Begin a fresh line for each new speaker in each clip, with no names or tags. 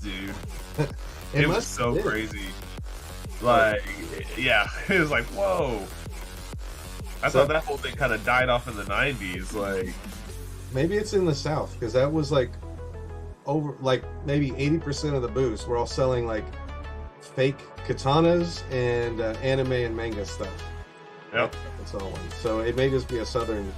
dude. It was so crazy. Like, yeah, it was like, whoa. I thought that whole thing kind of died off in the 90s. Like,
maybe it's in the South because that was like over, like maybe 80% of the booths were all selling like fake katanas and anime and manga stuff.
Yep.
That's all one. So it may just be a Southern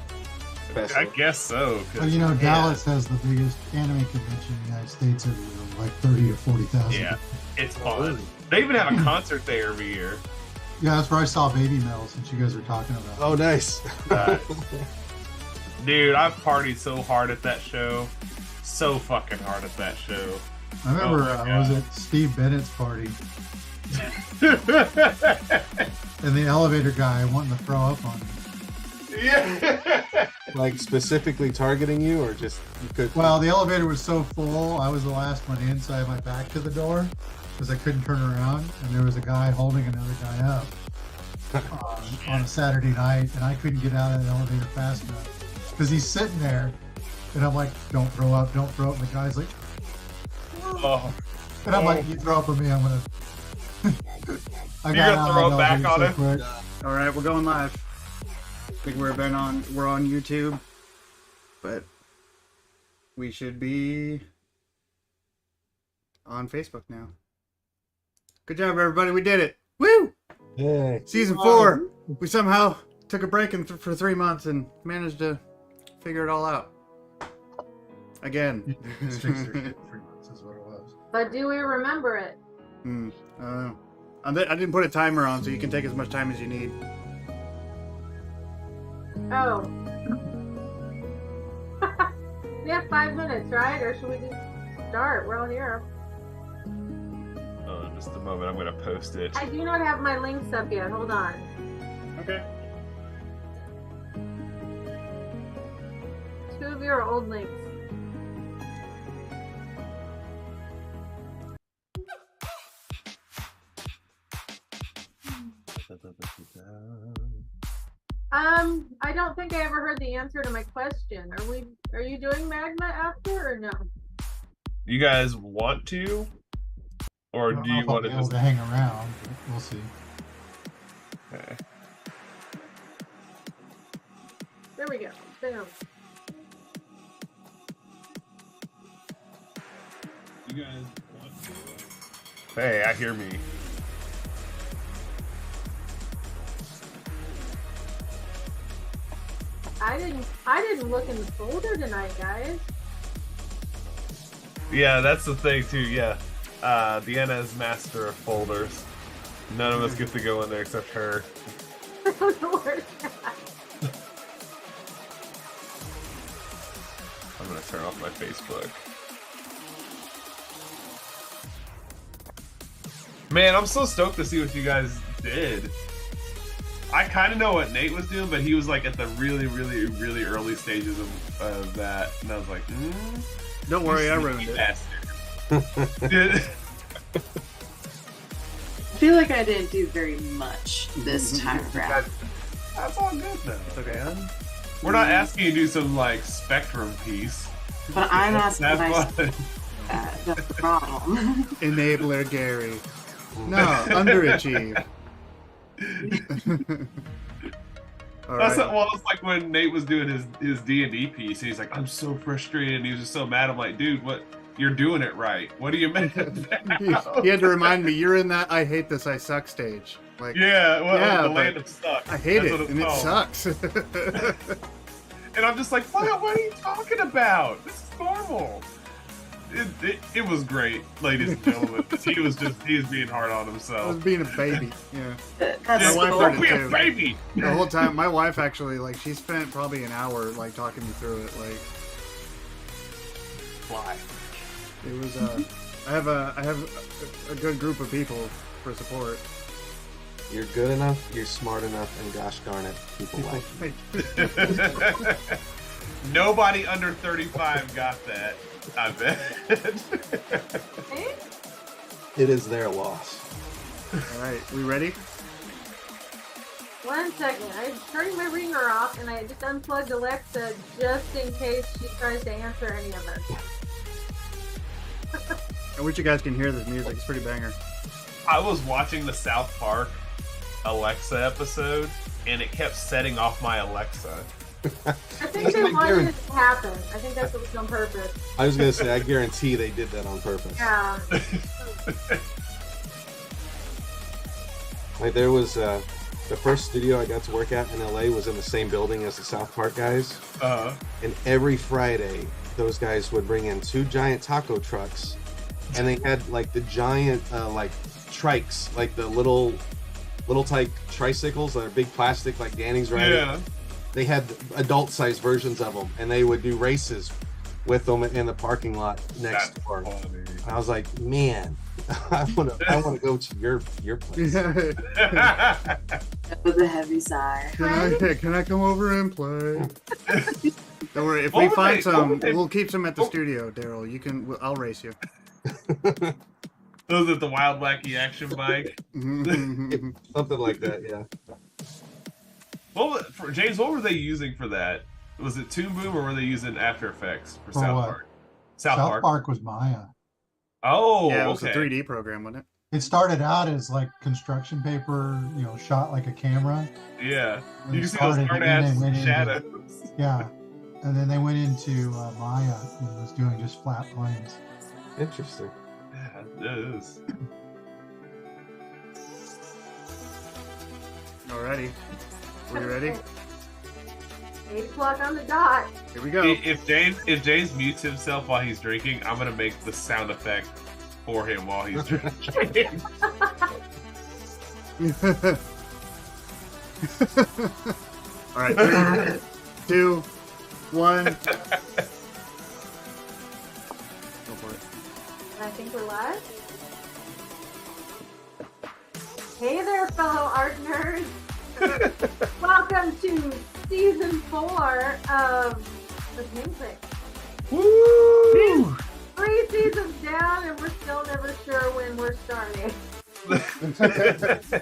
festival.
I guess so.
Well, you know, Dallas has the biggest anime convention in the United States every year, like 30 to 40,000.
Yeah, it's fun. They even have a concert there every year.
Yeah, that's where I saw Baby Metal, since you guys were talking about it.
Oh, nice.
Dude, I've partied so hard at that show. So fucking hard at that show.
I remember I was at Steve Bennett's party. And the elevator guy wanting to throw up on me.
Yeah.
Like specifically targeting you, or just you could?
Well, the elevator was so full, I was the last one in, so I had my back to the door because I couldn't turn around, and there was a guy holding another guy up on a Saturday night, and I couldn't get out of the elevator fast enough because he's sitting there, and I'm like, "Don't throw up, don't throw up." And the guy's like,
Oh.
and I'm like, "You throw up on me, I'm gonna."
You're gonna throw it back on him?
All right, we're going live. I think we're on YouTube, but we should be on Facebook now. Good job, everybody! We did it! Woo!
Hey.
Season 4. We somehow took a break for 3 months and managed to figure it all out. Again.
It's fixed their shit in 3 months is what it was.
But do we remember it?
I don't know. I didn't put a timer on, so you can take as much time as you need.
Oh. We have 5 minutes, right? Or should we just start? We're all here.
Oh, just a moment. I'm gonna post it.
I do not have my links up yet. Hold on.
Okay.
2 of your old links. I don't think I ever heard the answer to my question. Are you doing magma after or no?
You guys want to? Or do you want to just
hang around? We'll see.
Okay.
There we go. Boom.
You guys want to? Hey, I hear me.
I didn't look in the folder tonight, guys.
Yeah, that's the thing too, yeah. Deanna is master of folders. None of us get to go in there except her.
I don't know where it's at.
I'm gonna turn off my Facebook. Man, I'm so stoked to see what you guys did. I kind of know what Nate was doing, but he was like at the really, really, really early stages of that, and I was like,
Don't worry, I ruined it.
Dude.
I feel like I didn't do very much this time around.
That's all good though. Okay, huh? We're not asking you to do some like Spectrum piece.
But I'm asking
That's
myself that's the problem.
Enabler Gary. No, underachieve.
That's well, it's like when Nate was doing his D&D piece. He's like, I'm so frustrated, and he was just so mad. I'm like, dude, what? You're doing it right. What do you mean?
He had to remind me, you're in that I hate this, I suck stage. Like,
yeah, well,
yeah,
the land of sucks.
I hate
That's
it, and it sucks.
And I'm just like, what are you talking about? This is normal. It was great, ladies and gentlemen. He was being hard on
I
himself.
was being a baby. Yeah.
That's
My wife
cool.
heard it
Don't be a
too.
baby.
The whole time, my wife actually, like, she spent probably an hour, like, talking me through it. Like,
Why?
it was, I have a good group of people for support.
You're good enough, you're smart enough, and gosh darn it, people like you.
Nobody under 35 got that. I bet.
Hey?
It is their loss.
All right, we ready?
1 second. I turned my ringer off and I just unplugged Alexa just in case she tries to answer any of us.
I wish you guys can hear this music. It's pretty banger.
I was watching the South Park Alexa episode, and it kept setting off my Alexa.
I think they wanted it to happen. I think that's what was on purpose.
I was gonna say, I guarantee they did that on purpose.
Yeah.
Like there was the first studio I got to work at in LA was in the same building as the South Park guys. And every Friday, those guys would bring in 2 giant taco trucks, and they had like the giant like trikes, like the little type tricycles that are big plastic, like Danny's riding.
Yeah.
They had adult-sized versions of them, and they would do races with them in the parking lot next door. And I was like, man, I want to go to your place.
With a heavy sigh.
Can I come over and play? Don't worry, if we find some, we'll keep some at the studio, Daryl. I'll race you.
Those at the Wild Wacky Action Bike.
Something like that, yeah.
James, what were they using for that? Was it Toon Boom, or were they using After Effects for South
what?
Park?
South Park was Maya.
Oh,
yeah, it was
okay.
a 3D program, wasn't it?
It started out as like construction paper, shot like a camera.
Yeah,
When
you
it
can see those
started,
hard
and then
ass
they went into-
shadows.
Yeah, and then they went into Maya and was doing just flat planes.
Interesting.
Yeah, it is.
Alrighty. Are you ready?
8 o'clock on the dot.
Here we go.
If James mutes himself while he's drinking, I'm gonna make the sound effect for him while he's drinking.
All right, 3, 2, 1. Go for it.
I think we're live. Hey there, fellow art nerds. Welcome to season 4 of the Clique.
Woo!
3 seasons down, and we're still never sure when we're starting.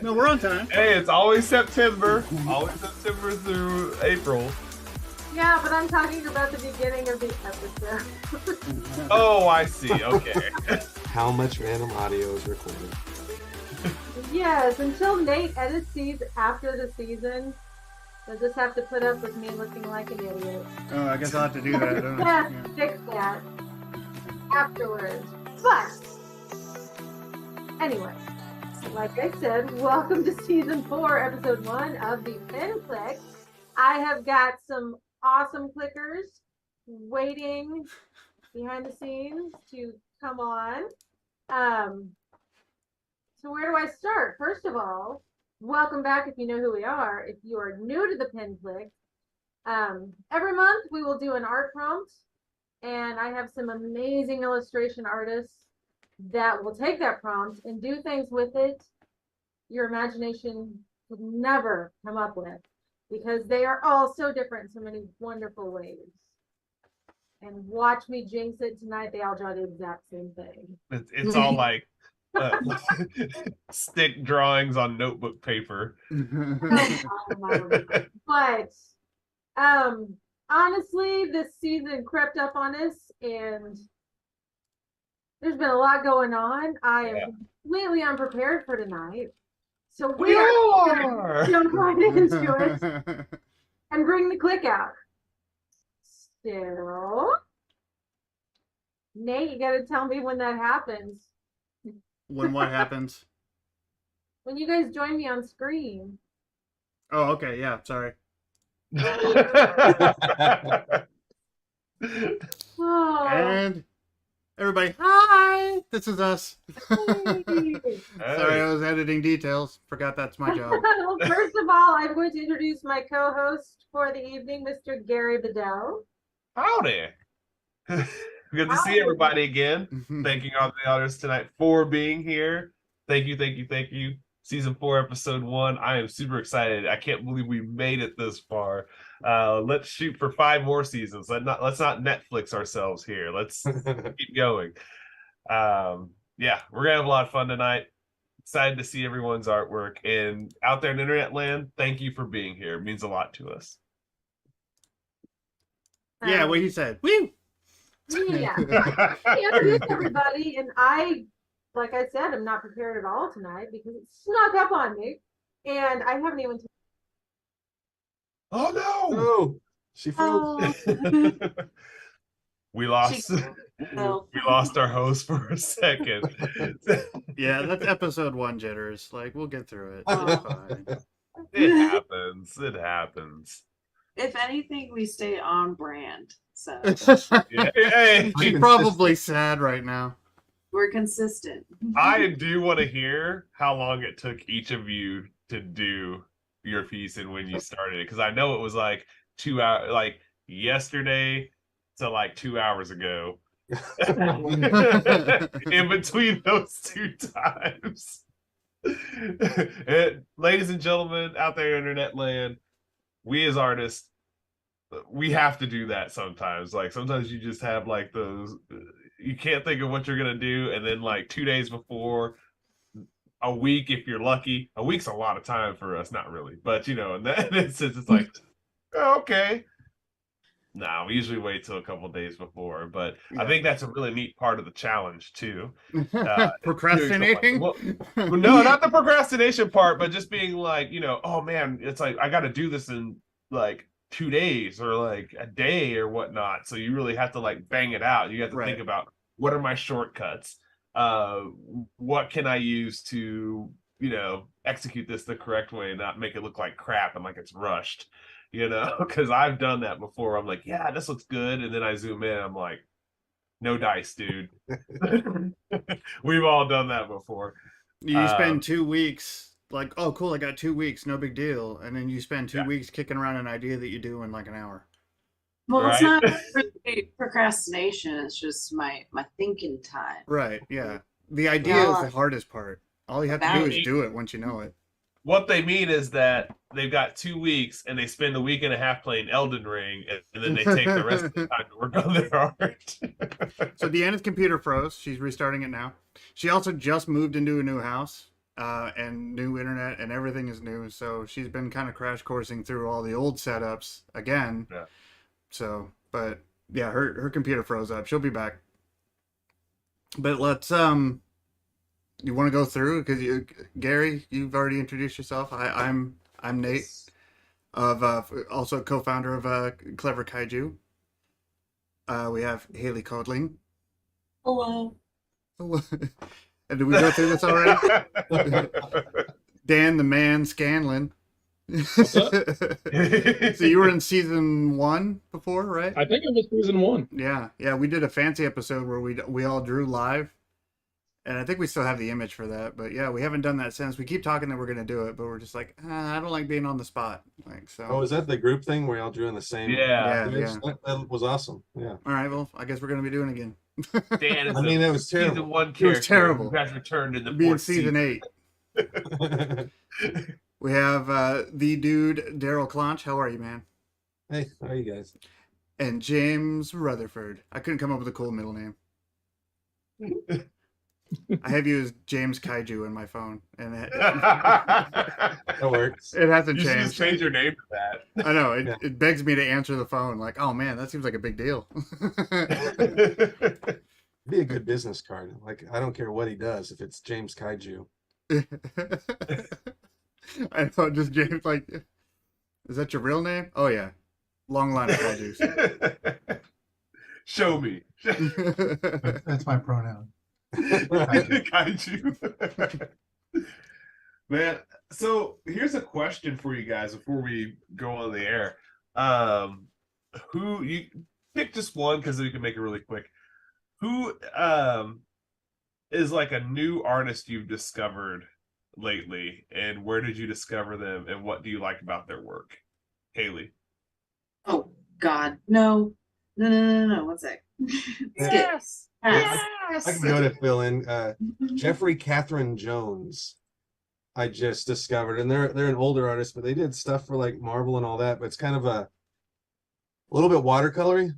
No, we're on time.
Hey, it's always September. Always September through April.
Yeah, but I'm talking about the beginning of the episode.
Oh, I see. Okay.
How much random audio is recorded?
Yes, until Nate edits these after the season, you'll just have to put up with me looking like an idiot.
Oh, I guess I'll have to do that, don't I?
Yeah, fix that afterwards. But anyway, like I said, welcome to season 4, episode 1 of the Clique. I have got some awesome clickers waiting behind the scenes to come on. So where do I start? First of all, welcome back if you know who we are. If you are new to the Clique, every month we will do an art prompt, and I have some amazing illustration artists that will take that prompt and do things with it your imagination could never come up with, because they are all so different in so many wonderful ways. And watch me jinx it tonight, they all draw the exact same thing.
It's all like stick drawings on notebook paper.
But honestly, this season crept up on us, and there's been a lot going on. I am completely unprepared for tonight. So we are gonna jump right into it and bring the Clique out. So, Nate, you gotta tell me when that happens.
When what happens?
When you guys join me on screen.
Oh, okay, yeah, sorry.
Oh.
And everybody, hi! This is us.
Hey.
Sorry, I was editing details. Forgot that's my job.
Well, first of all, I'm going to introduce my co-host for the evening, Mr. Gary Bedell.
Howdy. Good to see everybody again. Thanking all the audience tonight for being here. Thank you. Season 4, episode 1. I am super excited. I can't believe we made it this far. Let's shoot for 5 more seasons. Let's not Netflix ourselves here. Let's keep going. Yeah, we're gonna have a lot of fun tonight. Excited to see everyone's artwork, and out there in internet land, thank you for being here. It means a lot to us.
Yeah, what he said. Woo!
Yeah. He introduced everybody, and I, like I said, I'm not prepared at all tonight because it snuck up on me, and I haven't even.
Oh no!
No, she froze.
Oh.
We lost.
Oh.
We lost our host for a second.
Yeah, that's episode 1 jitters. Like, we'll get through it.
Oh.
It's fine.
It happens. It happens.
If anything, we stay on brand. So
Yeah, hey,
She's probably sad right now.
we're consistent.
I do want to hear how long it took each of you to do your piece and when you started it, because I know it was like 2 hours, like yesterday to like 2 hours ago. In between those two times. And, ladies and gentlemen out there in internet land, we as artists, we have to do that sometimes. Like sometimes you just have like those, you can't think of what you're gonna do, and then like 2 days before, a week if you're lucky. A week's a lot of time for us, not really, but you know, in that instance, it's like, oh, okay. No, we usually wait till a couple days before, but I think that's a really neat part of the challenge too.
Procrastinating?
Well, no, not the procrastination part, but just being like, you know, oh man, it's like I got to do this in like 2 days or like a day or whatnot. So you really have to like bang it out. You have to think about, what are my shortcuts? What can I use to, you know, execute this the correct way and not make it look like crap and like it's rushed. You know, because I've done that before. I'm like, yeah, this looks good. And then I zoom in. I'm like, no dice, dude. We've all done that before.
You spend 2 weeks like, oh, cool, I got 2 weeks, no big deal. And then you spend 2 weeks kicking around an idea that you do in like an hour.
Well, it's not really procrastination. It's just my thinking time.
Right, yeah. The idea is the hardest part. All you have to do is do it once you know it.
What they mean is that they've got 2 weeks and they spend a week and a half playing Elden Ring, and then they take the rest of the time to work on their art.
So Deanna's computer froze. She's restarting it now. She also just moved into a new house and new internet, and everything is new. So she's been kind of crash coursing through all the old setups again. Yeah. So, but yeah, her computer froze up. She'll be back. But let's you want to go through, because Gary, you've already introduced yourself. I'm Nate, of also co-founder of Clever Kaiju. We have Haley Codling.
Hello.
And did we go through this already? Dan the Man Scanlon. So you were in season 1 before, right?
I think it was season 1.
Yeah, we did a fancy episode where we all drew live. And I think we still have the image for that, but yeah, we haven't done that since. We keep talking that we're gonna do it, but we're just like, I don't like being on the spot. Like, so.
Oh, is that the group thing where y'all drew in the same?
Yeah.
That was awesome. Yeah.
All right, well, I guess we're gonna be doing it again.
Dan is
that was terrible.
Season 1 character.
It was terrible.
Who has returned in the
Being
4th
season 8. We have the dude Daryl Clonch. How are you, man?
Hey, how are you guys?
And James Rutherford. I couldn't come up with a cool middle name. I have you as James Kaiju in my phone, and
that works.
It hasn't changed.
You just change your name to that.
I know. It begs me to answer the phone. Like, oh man, that seems like a big deal.
Be a good business card. Like, I don't care what he does if it's James Kaiju.
I know, just James. Like, is that your real name? Oh yeah, long line of Kaijus.
Show me.
That's my pronoun.
Kaiju. Man, so here's a question for you guys before we go on the air. Who, you pick just one because we can make it really quick. Who is like a new artist you've discovered lately, and where did you discover them, and what do you like about their work? Haley.
Oh God, no. One sec.
Yes.
I can go to fill in. Jeffrey Catherine Jones, I just discovered, and they're an older artist, but they did stuff for like Marvel and all that. But it's kind of a little bit watercolory,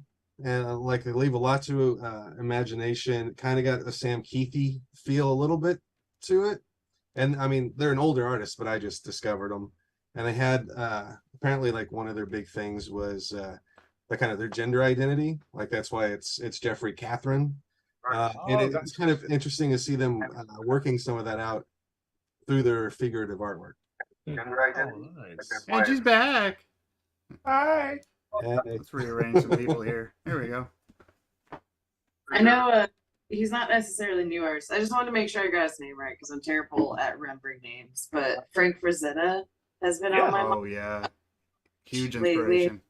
and like they leave a lot to imagination. Kind of got a Sam Keithy feel a little bit to it. And I mean, they're an older artist, but I just discovered them. And they had apparently like one of their big things was the kind of their gender identity. Like that's why it's Jeffrey Catherine. And it's kind of interesting to see them working some of that out through their figurative artwork.
Nice.
And she's back.
Hi.
Let's rearrange some people here. There we go.
I know he's not necessarily new artist. I just wanted to make sure I got his name right because I'm terrible at remembering names. But Frank Frazetta has been on my mind.
Oh yeah, huge
Lately.
inspiration.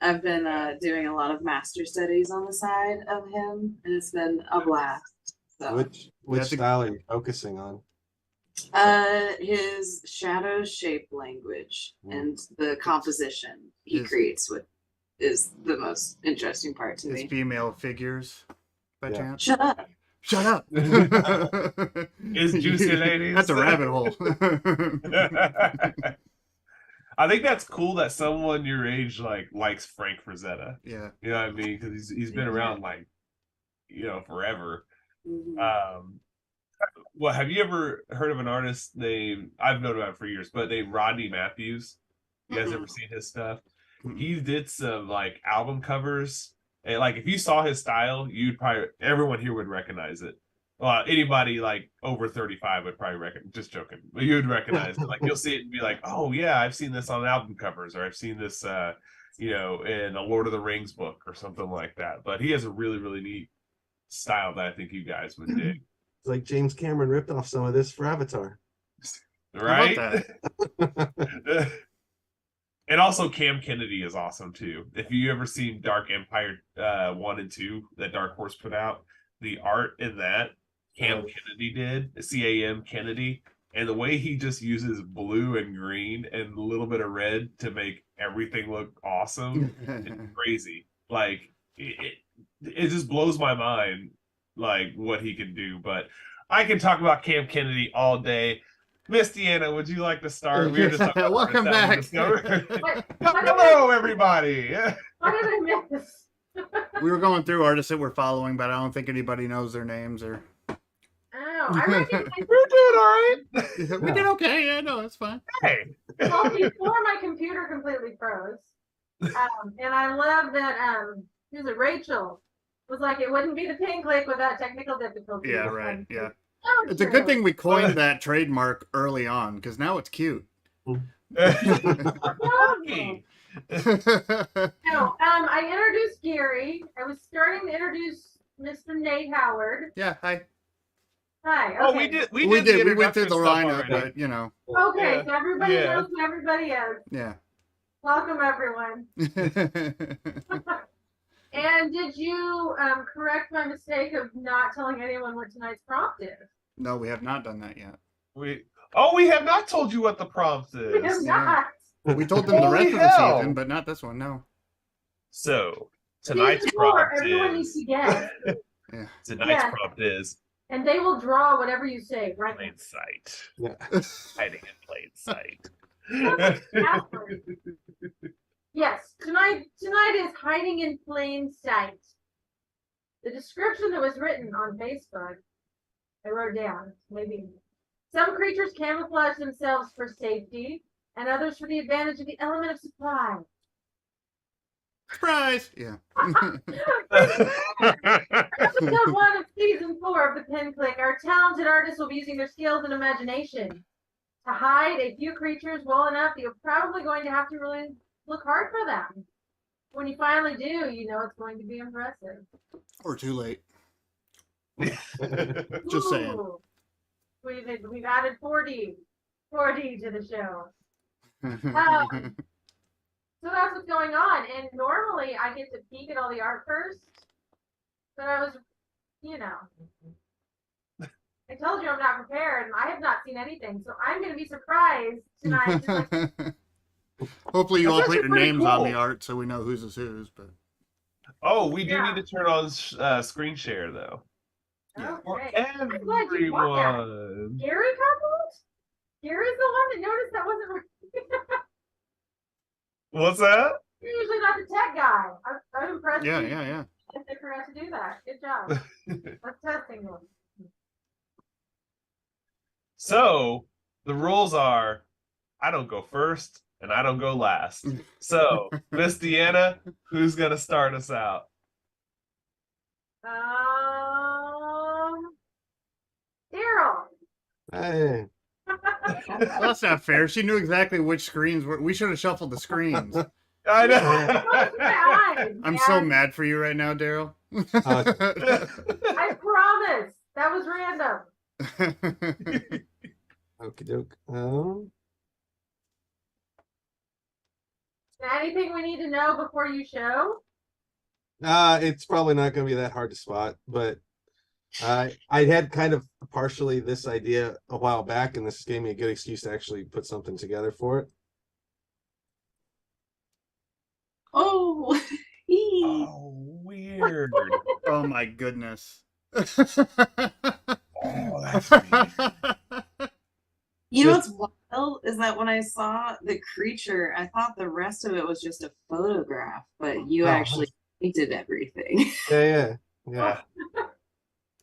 I've been doing a lot of master studies on the side of him, and it's been a blast. So.
Which style are you focusing on?
His shadow shape language and the composition he creates is the most interesting part to
His
me.
female figures, by chance.
Shut up.
Shut up.
Is juicy ladies.
That's a rabbit hole.
I think that's cool that someone your age likes Frank Frazetta.
Yeah.
You know what I mean? Because he's been around forever.
Mm-hmm.
Well, have you ever heard of an artist named, I've known about him for years, but named Rodney Matthews? You guys ever seen his stuff? He did some album covers, and if you saw his style, everyone here would recognize it. Well, anybody over 35 would probably recognize. Just joking, but you would recognize it. You'll see it and be like, "Oh yeah, I've seen this on album covers, or I've seen this, in a Lord of the Rings book or something like that." But he has a really, really neat style that I think you guys would dig.
It's like James Cameron ripped off some of this for Avatar,
right? And also Cam Kennedy is awesome too. If you ever seen Dark Empire 1 and 2 that Dark Horse put out, the art in that Cam Kennedy did, CAM Kennedy, and the way he just uses blue and green and a little bit of red to make everything look awesome, it's crazy. It just blows my mind, what he can do. But I can talk about Cam Kennedy all day. Miss Deanna, would you like to start? We're just talking about
welcome back.
Hello, everybody.
What did I miss?
We were going through artists that we're following, but I don't think anybody knows their names or.
Oh, I reckon
we're doing all right.
We did okay. Yeah, no, it's fine.
Hey.
Well, before my computer completely froze, and I love that. Who's it? Rachel was like, it wouldn't be the Pin Clique without technical difficulties.
Yeah, right. Yeah.
Oh,
It's a good thing we coined that trademark early on because now it's cute.
I introduced Gary. I was starting to introduce Mr. Nate Howard.
Yeah, hi.
Hi. Okay.
Oh, we did.
We went through the lineup, but
Okay, so everybody knows who everybody is.
Yeah.
Welcome, everyone. And did you correct my mistake of not telling anyone what tonight's prompt is?
No, we have not done that yet.
We have not told you what the prompt is.
We have not.
We told them the rest of the season, but not this one. No.
So tonight's prompt
everyone needs to guess.
Tonight's prompt is.
And they will draw whatever you say, right?
Plain sight.
Yeah.
Hiding in plain sight.
Yes, tonight is hiding in plain sight. The description that was written on Facebook, I wrote down, maybe. Some creatures camouflage themselves for safety, and others for the advantage of the element of surprise.
Surprise! Yeah.
Episode 1 of season 4 of the Pin Clique, our talented artists will be using their skills and imagination to hide a few creatures well enough that you're probably going to have to really look hard for them. When you finally do, you know it's going to be impressive.
Or too late. Just saying.
We've added 4D to the show. So that's what's going on. And normally I get to peek at all the art first. But I was, I told you I'm not prepared and I have not seen anything. So I'm going to be surprised tonight.
Hopefully you all put your names
cool
on the art so we know whose is whose. But
we do need to turn on screen share though.
Yeah.
For
Okay. I'm glad you brought that. Gary coupled? Gary's the one that noticed that wasn't right.
What's that?
You're usually not the tech guy. I'm impressed.
Yeah.
If they forgot to do that. Good job. Let's testing them.
So the rules are, I don't go first, and I don't go last. So, Miss Deanna, who's gonna start us out?
Daryl.
Hey.
Well, that's not fair. She knew exactly which screens were. We should have shuffled the screens.
I know.
I'm so mad for you right now, Daryl.
I promise. That was random.
Okie doke.
Anything we need to know before you show?
It's probably not going to be that hard to spot, but I had kind of partially this idea a while back, and this gave me a good excuse to actually put something together for it.
Oh,
Oh, weird.
Oh my goodness.
Oh, that's weird.
You know what's wild is that when I saw the creature, I thought the rest of it was just a photograph, but you actually painted everything.
Yeah.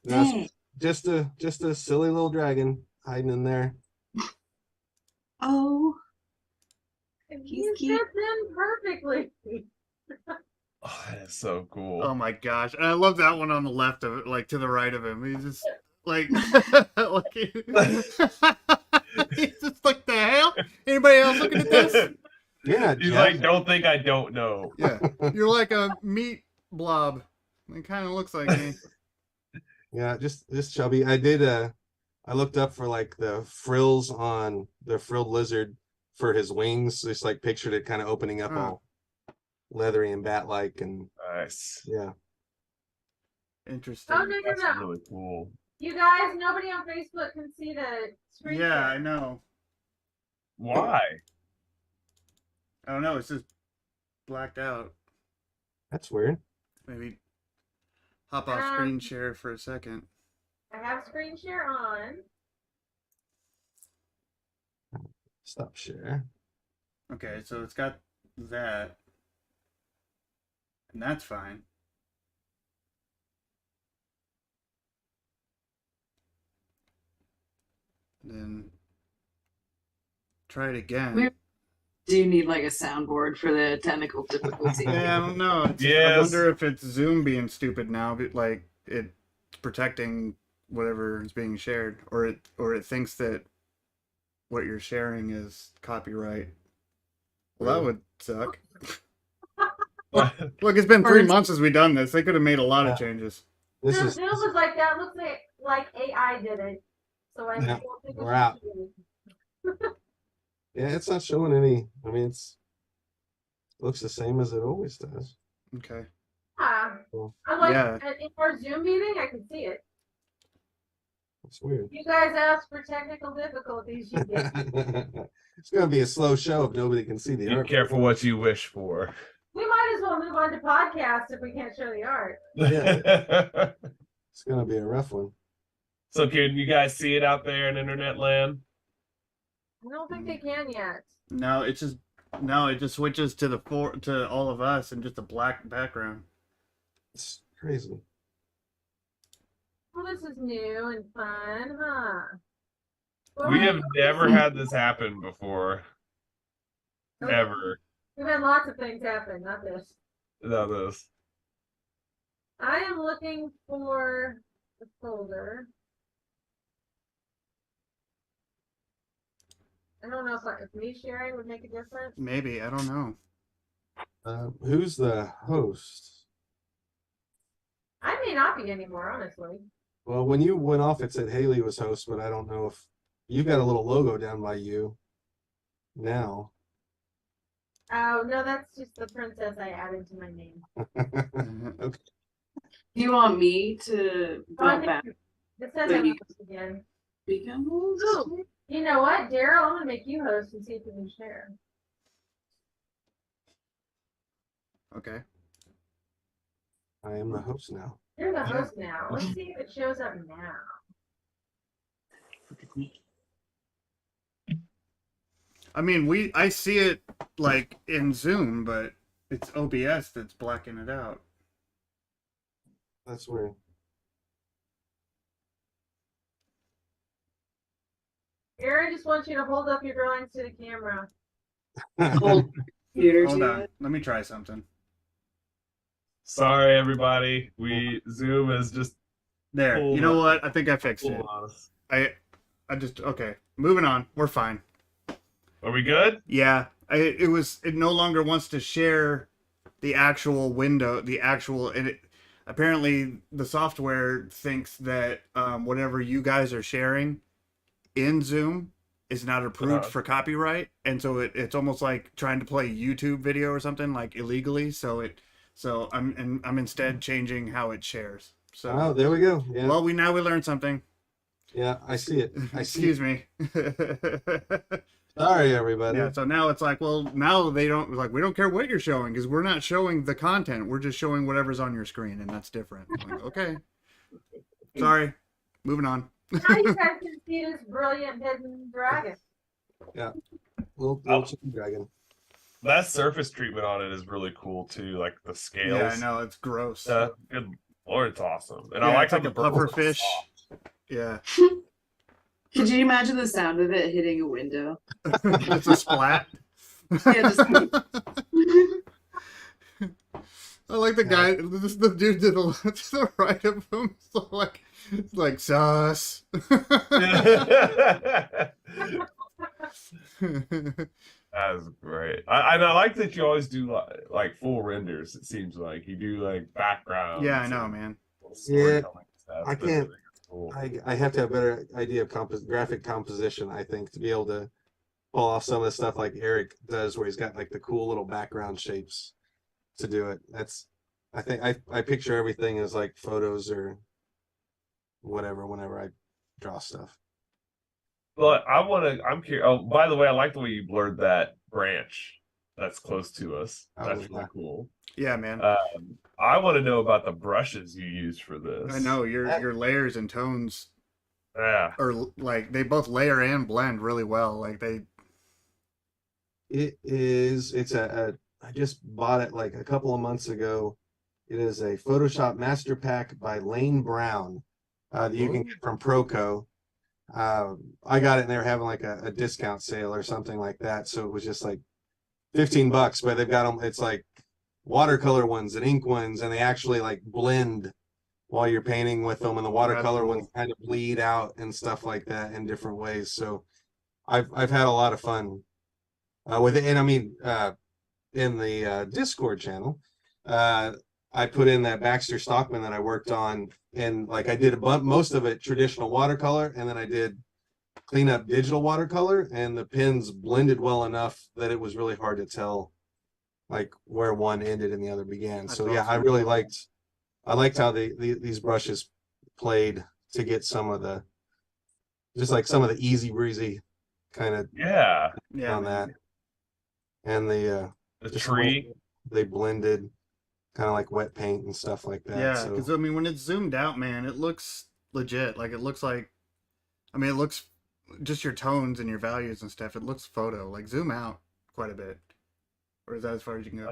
Dang.
Just a silly little dragon hiding in there.
Oh,
He's fit in perfectly.
Oh, that is so cool.
Oh my gosh. And I love that one on the left of it, like to the right of him. He's just like, he's just like, the hell? Anybody else looking at this?
Yeah,
he's like, don't think I don't know.
Yeah. You're like a meat blob. It kind of looks like me.
Yeah, just chubby. I looked up for like the frills on the frilled lizard for his wings. Just like pictured it kind of opening up all leathery and bat-like, and
nice.
Yeah.
Interesting.
Oh, no.
That's really cool.
You guys, nobody on Facebook can see the screen.
Yeah, I know.
Why?
I don't know. It's just blacked out.
That's weird.
Maybe hop off screen share for a second.
I have screen share on.
Stop share.
Okay, so it's got that. And that's fine. Then try it again.
Do you need like a soundboard for the technical difficulty?
Yeah, I don't know.
Yes.
I wonder if it's Zoom being stupid now, but like it's protecting whatever is being shared, or it thinks that what you're sharing is copyright. Well, that would suck. Look, it's been 3 months since we've done this. They could have made a lot of changes.
Zoom was like that. Looks like AI did it. So I don't think
we're out. Yeah, it's not showing any. I mean, it looks the same as it always does.
Okay.
Cool.
I'm like, in our Zoom meeting, I can see it.
That's weird.
You guys asked for technical difficulties. You get
It's going to be a slow show if nobody can see the art.
Be careful what you wish for.
We might as well move on to podcasts if we can't show the art.
Yeah. It's going to be a rough one.
So can you guys see it out there in internet land?
I don't think they can yet.
No, it just switches to to all of us and just a black background.
It's crazy.
Well, this is new and fun, huh?
We have never had this happen before. Ever.
We've had lots of things happen, not this.
Not this.
I am looking for the folder. I don't know if me sharing would make a difference.
Maybe, I don't know.
Who's the host?
I may not be anymore, honestly.
Well, when you went off, it said Haley was host, but I don't know if you got a little logo down by you now.
Oh, no, that's just the princess I added to my name.
Okay.
Do you want me to go back?
It says I'm host again.
Become host?
Ooh, you know what, Daryl? I'm going to make you host and see if you can share.
Okay.
I am the host now.
You're the host now. Let's see if it shows up now.
I mean, I see it like in Zoom, but it's OBS that's blacking it out.
That's weird.
Aaron just wants you to hold up your drawings to the camera.
Old computer
Hold
to
on.
it.
Let me try something.
Sorry, everybody. Zoom is just
There.
pulled
You know
up-
what? I think I fixed
pulled
it.
on us.
I just okay. Moving on. We're fine.
Are we good?
Yeah. It no longer wants to share the actual window, apparently the software thinks that whatever you guys are sharing in Zoom is not approved for copyright, and so it's almost like trying to play YouTube video or something like illegally. So I'm instead changing how it shares. So
Oh, there we go. Yeah.
well, we learned something.
Yeah, I see it.
Excuse me.
Sorry, everybody.
Yeah, so now it's like, well, now they don't we don't care what you're showing because we're not showing the content. We're just showing whatever's on your screen, and that's different. I'm like, okay, sorry, moving on.
Now you guys can see this brilliant hidden dragon.
Yeah. Little chicken dragon.
That surface treatment on it is really cool too, like the scales.
Yeah, I know it's gross.
Good Lord, it's awesome, and
Yeah,
I like
it's
how
like a
the purple
puffer
is
fish.
soft.
Yeah,
Could you imagine the sound of it hitting a window?
it's a splat.
Yeah, just
I like the guy, the dude to the right of him. So like sus.
That is great. I like that you always do like full renders. It seems like you do like backgrounds.
Yeah, I know, man.
Storytelling stuff.
I can't.
Cool.
I have to have a better idea of graphic composition, I think, to be able to pull off some of the stuff like Eric does, where he's got like the cool little background shapes to do it. I think I picture everything as like photos or whatever whenever I draw stuff.
But I'm curious. Oh, by the way, I like the way you blurred that branch that's close to us. That's really cool.
Yeah, man.
I want to know about the brushes you use for this.
I know your layers and tones.
Yeah.
Or like they both layer and blend really well. Like
I just bought it like a couple of months ago. It is a Photoshop Master Pack by Lane Brown that you can get from Proco. I got it and they were having like a discount sale or something like that. So it was just like $15, but they've got them. It's like watercolor ones and ink ones, and they actually like blend while you're painting with them, and the watercolor ones kind of bleed out and stuff like that in different ways. So I've had a lot of fun with it. And I mean, in the Discord channel, I put in that Baxter Stockman that I worked on, and like I did most of it traditional watercolor, and then I did clean up digital watercolor, and the pens blended well enough that it was really hard to tell like where one ended and the other began. So yeah, I really liked how these brushes played to get some of the easy breezy kind of on that. And the
tree,
they blended kind of like wet paint and stuff like that.
Yeah, because I mean when it's zoomed out, man, it looks legit. Like it looks just your tones and your values and stuff. It looks photo. Like zoom out quite a bit. Or is that as far as you can go?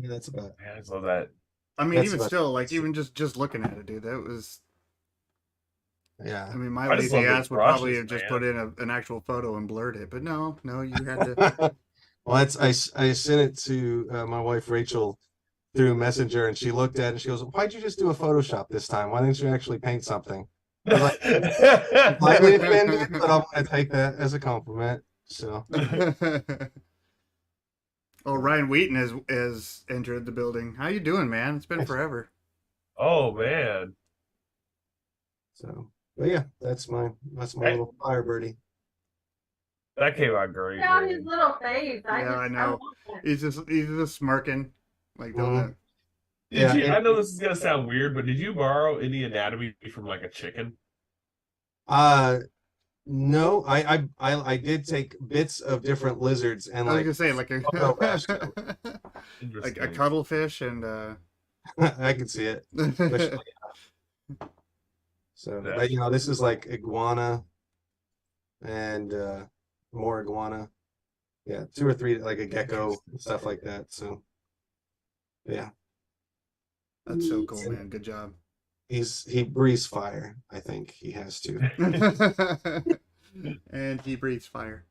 That's about.
Yeah, I love that.
I mean, even still, like even just looking at it, dude, that was.
Yeah.
I mean, my lazy ass would probably have just put in an actual photo and blurred it, but no, you had to.
Well, I sent it to my wife Rachel through Messenger, and she looked at it and she goes, "Why'd you just do a Photoshop this time? Why didn't you actually paint something?" I was like, slightly offended, but I'm gonna take that as a compliment. So.
Oh, Ryan Wheaton has entered the building. How you doing, man? It's been forever.
Oh man.
So, but yeah, that's my little Firebirdie.
That came out great.
Down his little face.
I know. He's just smirking, like doing
that. I know this is gonna sound weird, but did you borrow any anatomy from like a chicken?
No, I did take bits of different lizards and
I was
like
gonna say like a cuttlefish and
I can see it. So but, this is like iguana and more iguana. Yeah, 2 or 3 like a gecko and stuff like that. So yeah.
That's so cool, man. Good job.
He breathes fire. I think he has to.
And he breathes fire.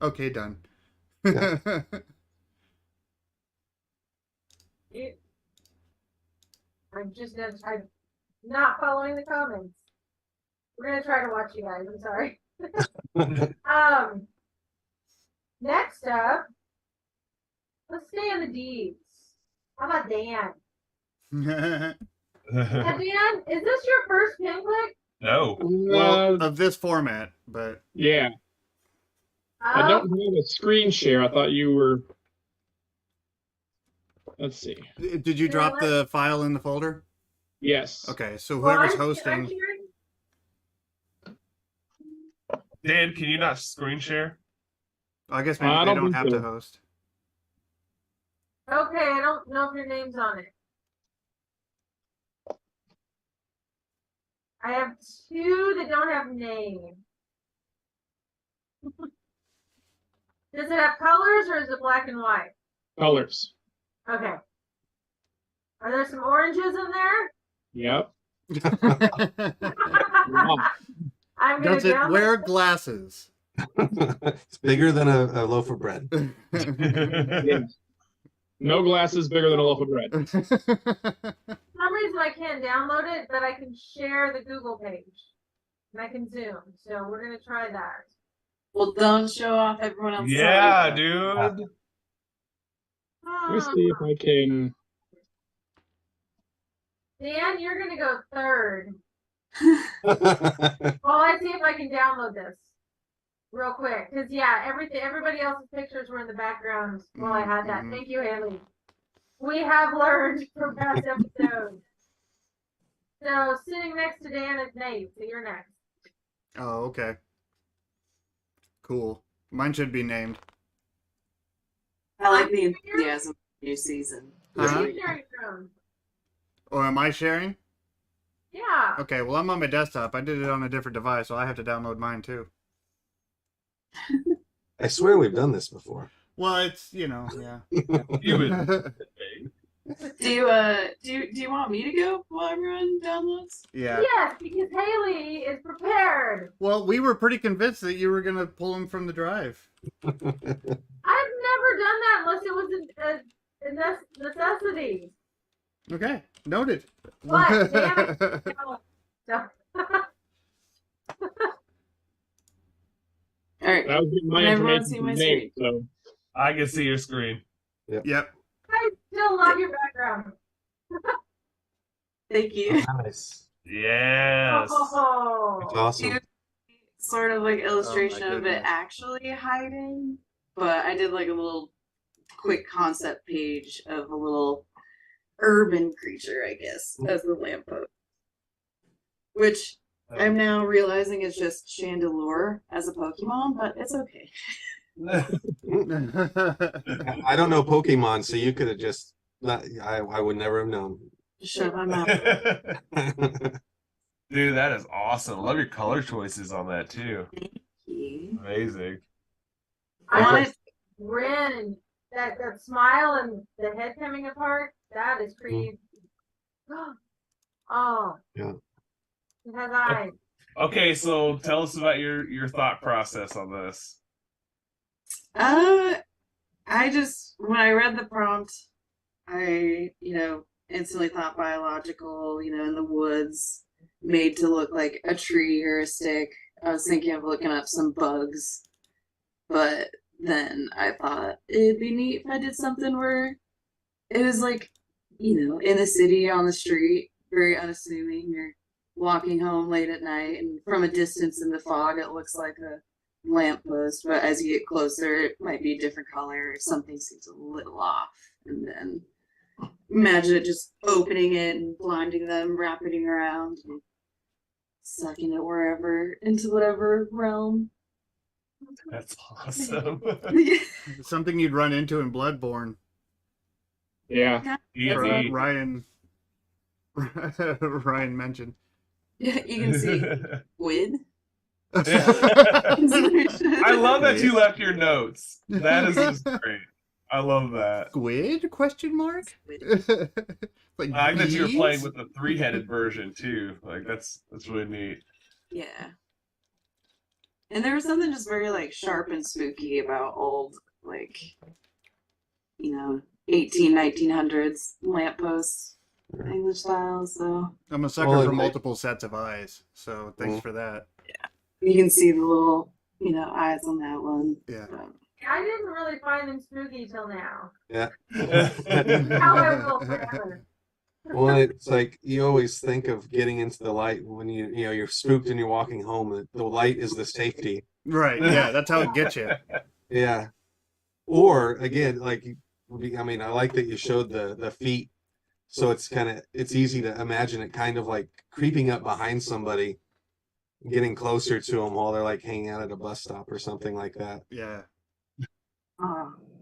Okay, done.
Yeah.
I'm not following the comments. We're gonna try to watch you guys. I'm sorry. Next up, let's stay on the D's. How about Dan? Dan, is this your first pin click?
No.
Well, of this format, but
yeah. I don't have a screen share. I thought you were. Let's see.
Did you drop the file in the folder?
Yes.
Okay, so whoever's
Well,
hosting.
Dan, can you not screen share?
I guess maybe they don't have to host.
Okay, I don't know if your name's on it. I have two that don't have name. Does it have colors or is it black and white?
Colors.
Okay. Are there some oranges in there?
Yep.
I'm gonna
Does it wear glasses?
It's bigger than a loaf of bread.
Yes. No glasses bigger than a loaf of bread.
For some reason I can't download it, but I can share the Google page. And I can zoom. So we're gonna try that.
Well, don't show off everyone else.
Yeah, dude.
Let me see if I can.
Dan, you're gonna go third. Well, I see if I can download this real quick. Because yeah, everybody else's pictures were in the background while I had that. Thank you, Haley. We have learned from past episodes. So sitting next to Dan is Nate, so you're next.
Oh, okay. Cool. Mine should be named.
I like the enthusiasm of the new season.
Where are you sharing from?
Or am I sharing?
Yeah.
Okay, well, I'm on my desktop. I did it on a different device, so I have to download mine too.
I swear we've done this before.
Well, it's, yeah.
You would.
Do you want me to go while everyone downloads?
Yeah.
Yes, because Haley is prepared.
Well, we were pretty convinced that you were going to pull them from the drive.
I've never done that unless it was a necessity.
Okay, noted.
What? Damn it. No.
All right.
That was my
Everyone see
information
my
name,
screen?
so.
I can see your screen.
Yep.
I still love your background.
Thank you.
Nice.
Yes.
Oh.
It's awesome.
Sort of like illustration of it
goodness.
actually hiding, but I did like a little quick concept page of a little urban creature, I guess, as the lamppost. Which I'm now realizing is just Chandelure as a Pokemon, but it's okay.
I don't know Pokemon, so you could have just not, I would never have known.
Shut my mouth.
Dude, that is awesome. Love your color choices on that too. Amazing.
I want grin, that smile and the head coming apart. That is creepy. Oh.
Yeah.
It has eyes.
Okay, so tell us about your thought process on this.
I just, when I read the prompt, I, instantly thought biological, in the woods, made to look like a tree or a stick. I was thinking of looking up some bugs, but then I thought it'd be neat if I did something where it was like, in the city, on the street, very unassuming. You're walking home late at night, and from a distance in the fog, it looks like a lamppost, but as you get closer, it might be a different color, or something seems a little off, and then imagine it just opening it and blinding them, wrapping around, and sucking it wherever, into whatever realm.
That's awesome.
Something you'd run into in Bloodborne.
Yeah.
Easy.
Ryan mentioned.
Yeah, you can see Squid.
I love that you left your notes. That is just great. I love that.
Squid? Question mark? Like
I like that you were
bees?
playing with the 3-headed version too. Like that's really neat.
Yeah. And there was something just very like sharp and spooky about old, like, 1900s lampposts, English style. So
I'm a sucker for multiple sets of eyes. So thanks for that.
Yeah, you can see the little, eyes on that one.
Yeah.
I didn't really find them spooky till now.
Yeah.
Now I will forever.
Well, it's like you always think of getting into the light when you're spooked and you're walking home. The light is the safety.
Right. Yeah, that's how it gets you.
Yeah. Or again, like, I mean, I like that you showed the feet, so it's easy to imagine it kind of like creeping up behind somebody, getting closer to them while they're like hanging out at a bus stop or something like that.
Yeah.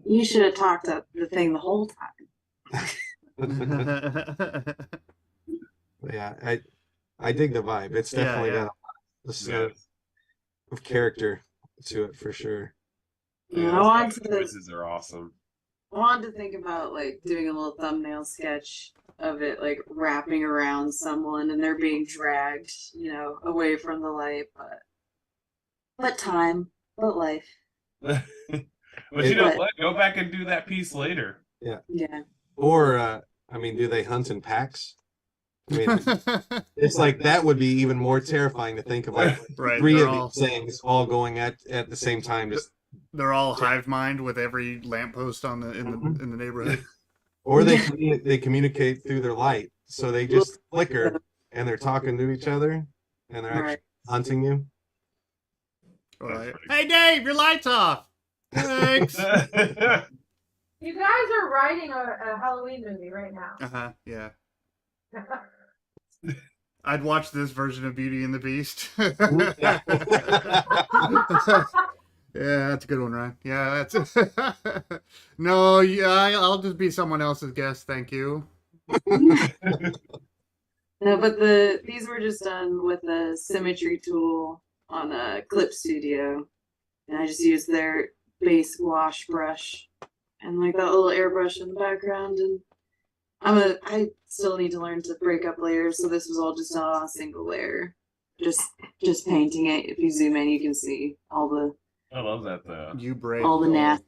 You should have talked to the thing the whole time.
Yeah, I dig the vibe. It's definitely got a set of character to it for sure.
Yeah,
the voices are awesome.
I wanted to think about like doing a little thumbnail sketch of it, like wrapping around someone and they're being dragged, away from the light, but life.
But you know what? Go back and do that piece later.
Yeah.
Yeah.
Or I mean, do they hunt in packs? I mean, it's like that would be even more terrifying to think of, like three of these things all going at the same time. Just
they're all hive mind with every lamppost in the neighborhood.
Or they communicate through their light, so they just flicker and they're talking to each other and they're actually hunting you.
Right. Hey Dave, your light's off. Thanks.
You guys are writing a Halloween movie right now.
Yeah. I'd watch this version of Beauty and the Beast. Yeah, that's a good one, Ryan. Yeah, that's no, yeah, I'll just be someone else's guest, thank you.
No, but these were just done with a symmetry tool on a Clip Studio, and I just used their base wash brush and like that little airbrush in the background, and I still need to learn to break up layers, so this was all just on a single layer. Just painting it. If you zoom in, you can see all the.
I love that though.
You break
all the nasty.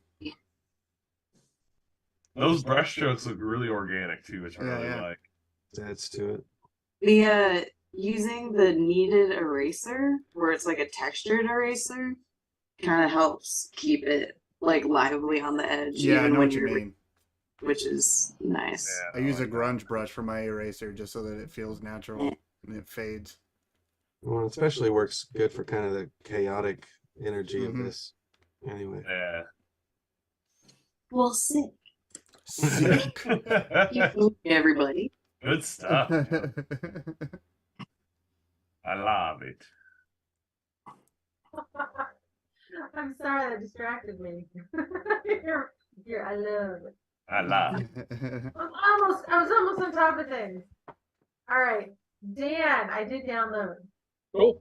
Those brush strokes look really organic too, which I really like.
Adds to it.
The using the kneaded eraser, where it's like a textured eraser, kind of helps keep it like lively on the edge.
Yeah, I know what you mean.
Which is nice.
Yeah, I use a grunge brush for my eraser just so that it feels natural and it fades.
Well, it especially works good for kind of the chaotic energy of this. Anyway.
Yeah.
Well, sick. Everybody.
Good stuff. I love it.
I'm sorry that distracted me. I love it.
I love it.
I was almost on top of things. All right, Dan, I did download.
Oh.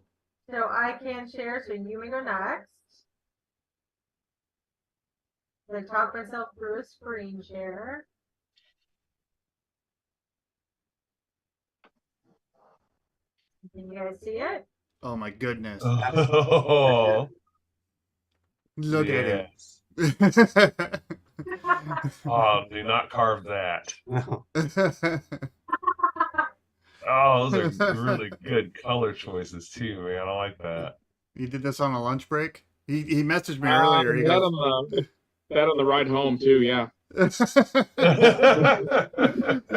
So I can share. So you may go next. I talk myself through a screen share. Can you guys see it?
Oh my goodness.
Oh.
Look at
it. Oh, do not carve that.
No.
Oh, those are really good color choices too, man. I like that.
You did this on a lunch break? He messaged me earlier. He goes,
that on the ride home too, yeah.
He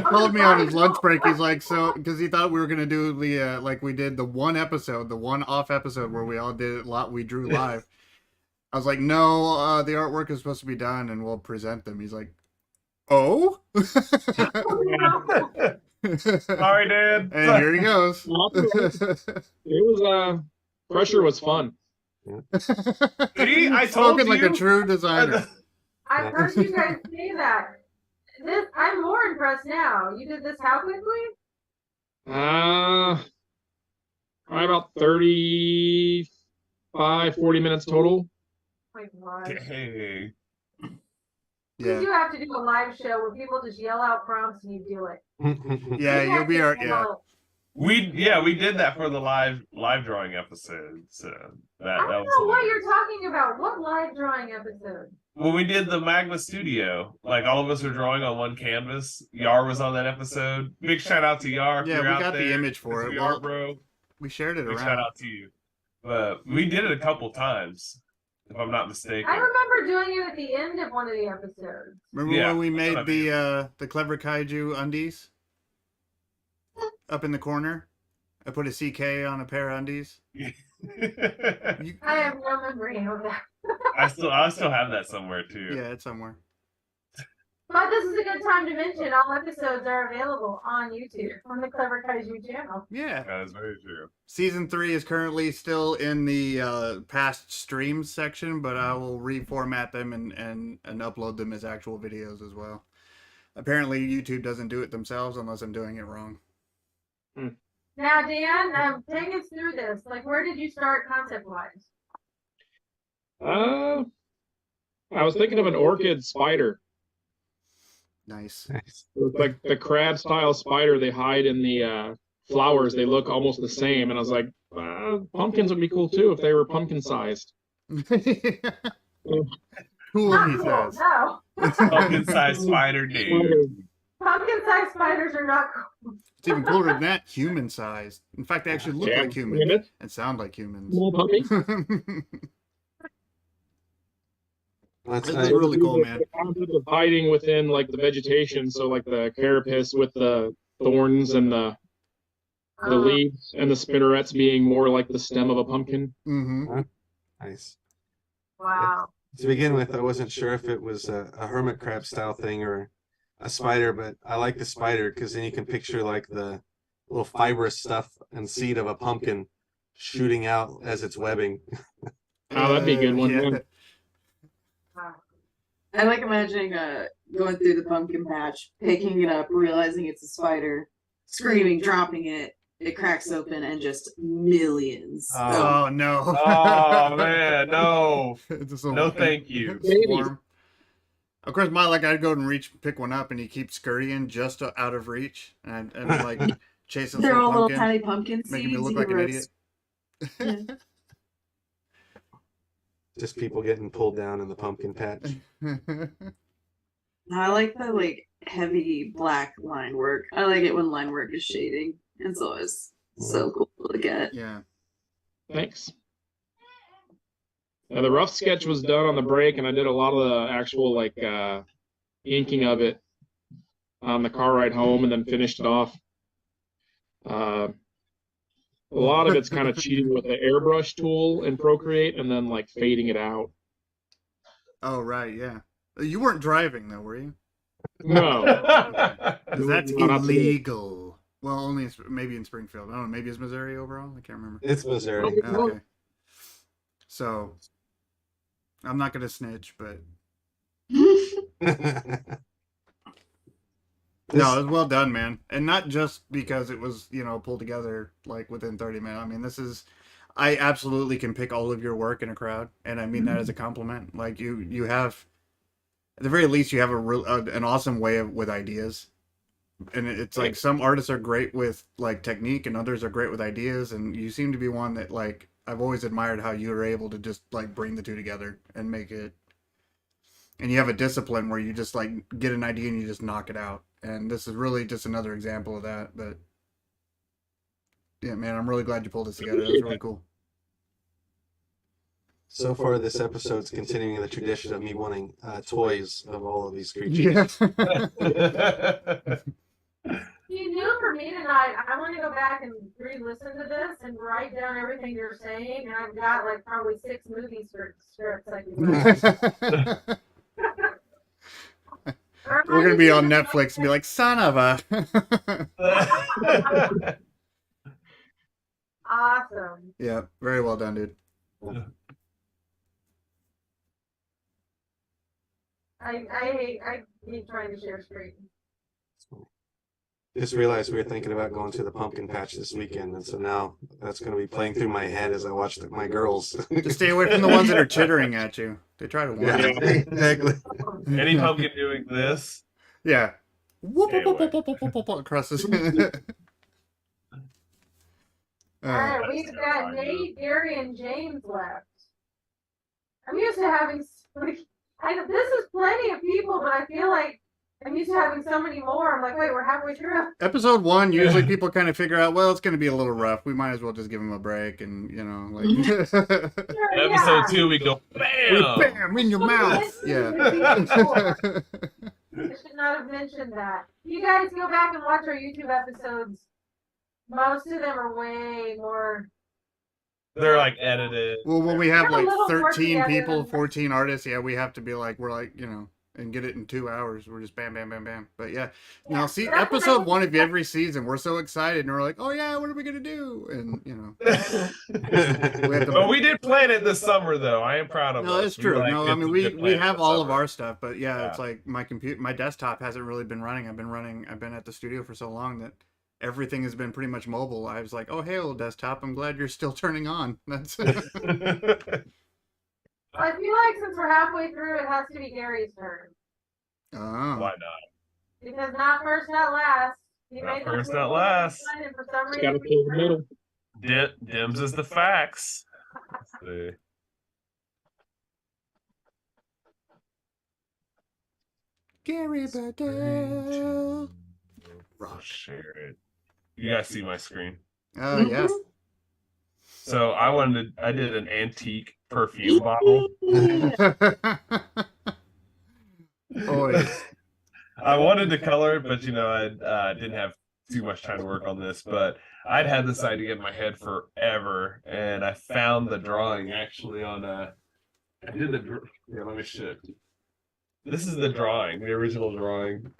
called me on his lunch break. He's like, so, because he thought we were gonna do the like we did the one off episode where we all did it we drew live. I was like, no, the artwork is supposed to be done and we'll present them. He's like, oh.
Sorry, Dad.
And here he goes.
It was pressure was fun.
See, I told you.
Like a true designer.
I've heard you guys say that. I'm more impressed now. You did this how quickly?
Probably about 35, 40 minutes total.
My God.
Hey.
Yeah. You have to do a live show where people just yell out prompts and you do it.
Yeah, you'll be our
We did that for the live drawing episode. So that
I don't
was
know what
hilarious.
you're talking about. What live drawing episode?
When we did the Magma Studio, like all of us were drawing on one canvas. Yar was on that episode. Big shout out to Yar. If
Yeah,
you're
we
out
got the
there.
image for
If
it.
you
Well,
are, bro.
We shared it
Big
around.
shout out to you. But we did it a couple times, if I'm not mistaken.
I remember doing it at the end of one of the episodes.
Remember when we made
that's what I
the clever kaiju undies up in the corner? I put a CK on a pair of undies.
I
have no memory of that.
I still have that somewhere too.
Yeah, it's somewhere.
But this is a good time to mention all episodes are available on YouTube on the Clever Kaiju channel.
Yeah.
That is very true.
Season 3 is currently still in the past streams section, but I will reformat them and upload them as actual videos as well. Apparently, YouTube doesn't do it themselves unless I'm doing it wrong.
Now, Dan, take us through this. Like, where did you start concept-wise?
I was thinking of an orchid spider.
Nice.
Like the crab style spider they hide in the flowers. They look almost the same. And I was like, pumpkins would be cool too if they were pumpkin sized.
Cool, he says.
No.
Pumpkin-sized spider, dude.
Pumpkin-sized spiders are not cool.
It's even cooler than that, human sized. In fact, they actually look like humans and sound like humans.
Small puppy.
That's really cool, man.
The concept of hiding within like the vegetation, so like the carapace with the thorns and the leaves, and the spinnerets being more like the stem of a pumpkin.
Mm-hmm.
Nice.
Wow.
To begin with, I wasn't sure if it was a hermit crab style thing or a spider, but I like the spider because then you can picture like the little fibrous stuff and seed of a pumpkin shooting out as it's webbing.
Oh, that'd be a good one.
Yeah.
I like imagining going through the pumpkin patch, picking it up, realizing it's a spider, screaming, dropping it. It cracks open and just millions.
Oh no!
Oh man, no! No, thank you.
Swarm. Of course, I'd go and pick one up, and he keeps scurrying just out of reach, and like chasing.
They're all little
pumpkin,
tiny pumpkin seeds.
making me look like an idiot.
Just people getting pulled down in the pumpkin patch.
I like the heavy black line work. I like it when line work is shading. It's always so cool to look at.
Yeah.
Thanks. The rough sketch was done on the break, and I did a lot of the actual inking of it on the car ride home, and then finished it off. A lot of it's kind of cheating with the airbrush tool in Procreate, and then fading it out.
Oh right, yeah. You weren't driving though, were you?
No.
Because that's illegal. Well, only maybe in Springfield. I don't know. Maybe it's Missouri overall. I can't remember.
It's Missouri.
Okay. So, I'm not gonna snitch, but no, it was well done, man. And not just because it was, pulled together within 30 minutes. I mean, I absolutely can pick all of your work in a crowd, and I mean that as a compliment. Like you have, at the very least, you have an awesome way with ideas. And it's like some artists are great with technique, and others are great with ideas. And you seem to be one that I've always admired how you are able to just bring the two together and make it. And you have a discipline where you just get an idea and you just knock it out. And this is really just another example of that. But yeah, man, I'm really glad you pulled this together. That was really cool.
So far, this episode's continuing the tradition of me wanting toys of all of these creatures.
Yeah.
You knew for me tonight, I want to go back and re-listen to this and write down everything you're saying. And I've got probably 6 movie scripts I can write.
We're going to be on Netflix and be like, son of a.
Awesome.
Yeah, very well done, dude.
I hate trying to share screen.
Just realized we were thinking about going to the pumpkin patch this weekend, and so now that's going to be playing through my head as I watch my girls.
Just stay away from the ones that are chittering at you. They try to warn you.
Exactly.
Any pumpkin doing this?
Yeah. Whoop, whoop, whoop, whoop, whoop, whoop, whoop, across this.
All right, we've got Nate, Gary, and James left. I'm used to having. This is plenty of people, but I feel like I'm used to having so many more. I'm like, wait, we're halfway through.
Episode 1, usually people kind of figure out, well, it's going to be a little rough. We might as well just give them a break, and like.
Episode 2, we go bam,
bam in your mouth. Yeah.
I should not have mentioned that. You guys go back and watch our YouTube episodes. Most of them are way more.
They're like edited.
Well, when we have like 13
more
people, 14 artists, yeah, we have to be like, we're like, and get it in 2 hours. We're just bam, bam, bam, bam. But yeah. Now, see, episode 1 of every season, we're so excited, and we're like, oh yeah, what are we gonna do? And
But we did plan it this summer, though. I am proud of us.
No, it's true. No, I mean we have all of
our
our stuff, but yeah, it's like my desktop hasn't really been running. I've been at the studio for so long that everything has been pretty much mobile. I was like, oh, hey, old desktop, I'm glad you're still turning on. That's.
I feel like since we're halfway through, it has to be Gary's turn.
Oh.
Why not?
Because not first, not last.
Not first, not last.
And for some
It's gotta fill the middle.
Dims is the facts. Let's see.
Gary Bedell.
Share it. You guys see my screen?
Oh yes.
So I did an antique perfume bottle.
Oh,
I wanted to color it, but I didn't have too much time to work on this. But I'd had this idea in my head forever, and I found the drawing actually on I did the here. Let me shift. This is the drawing, the original drawing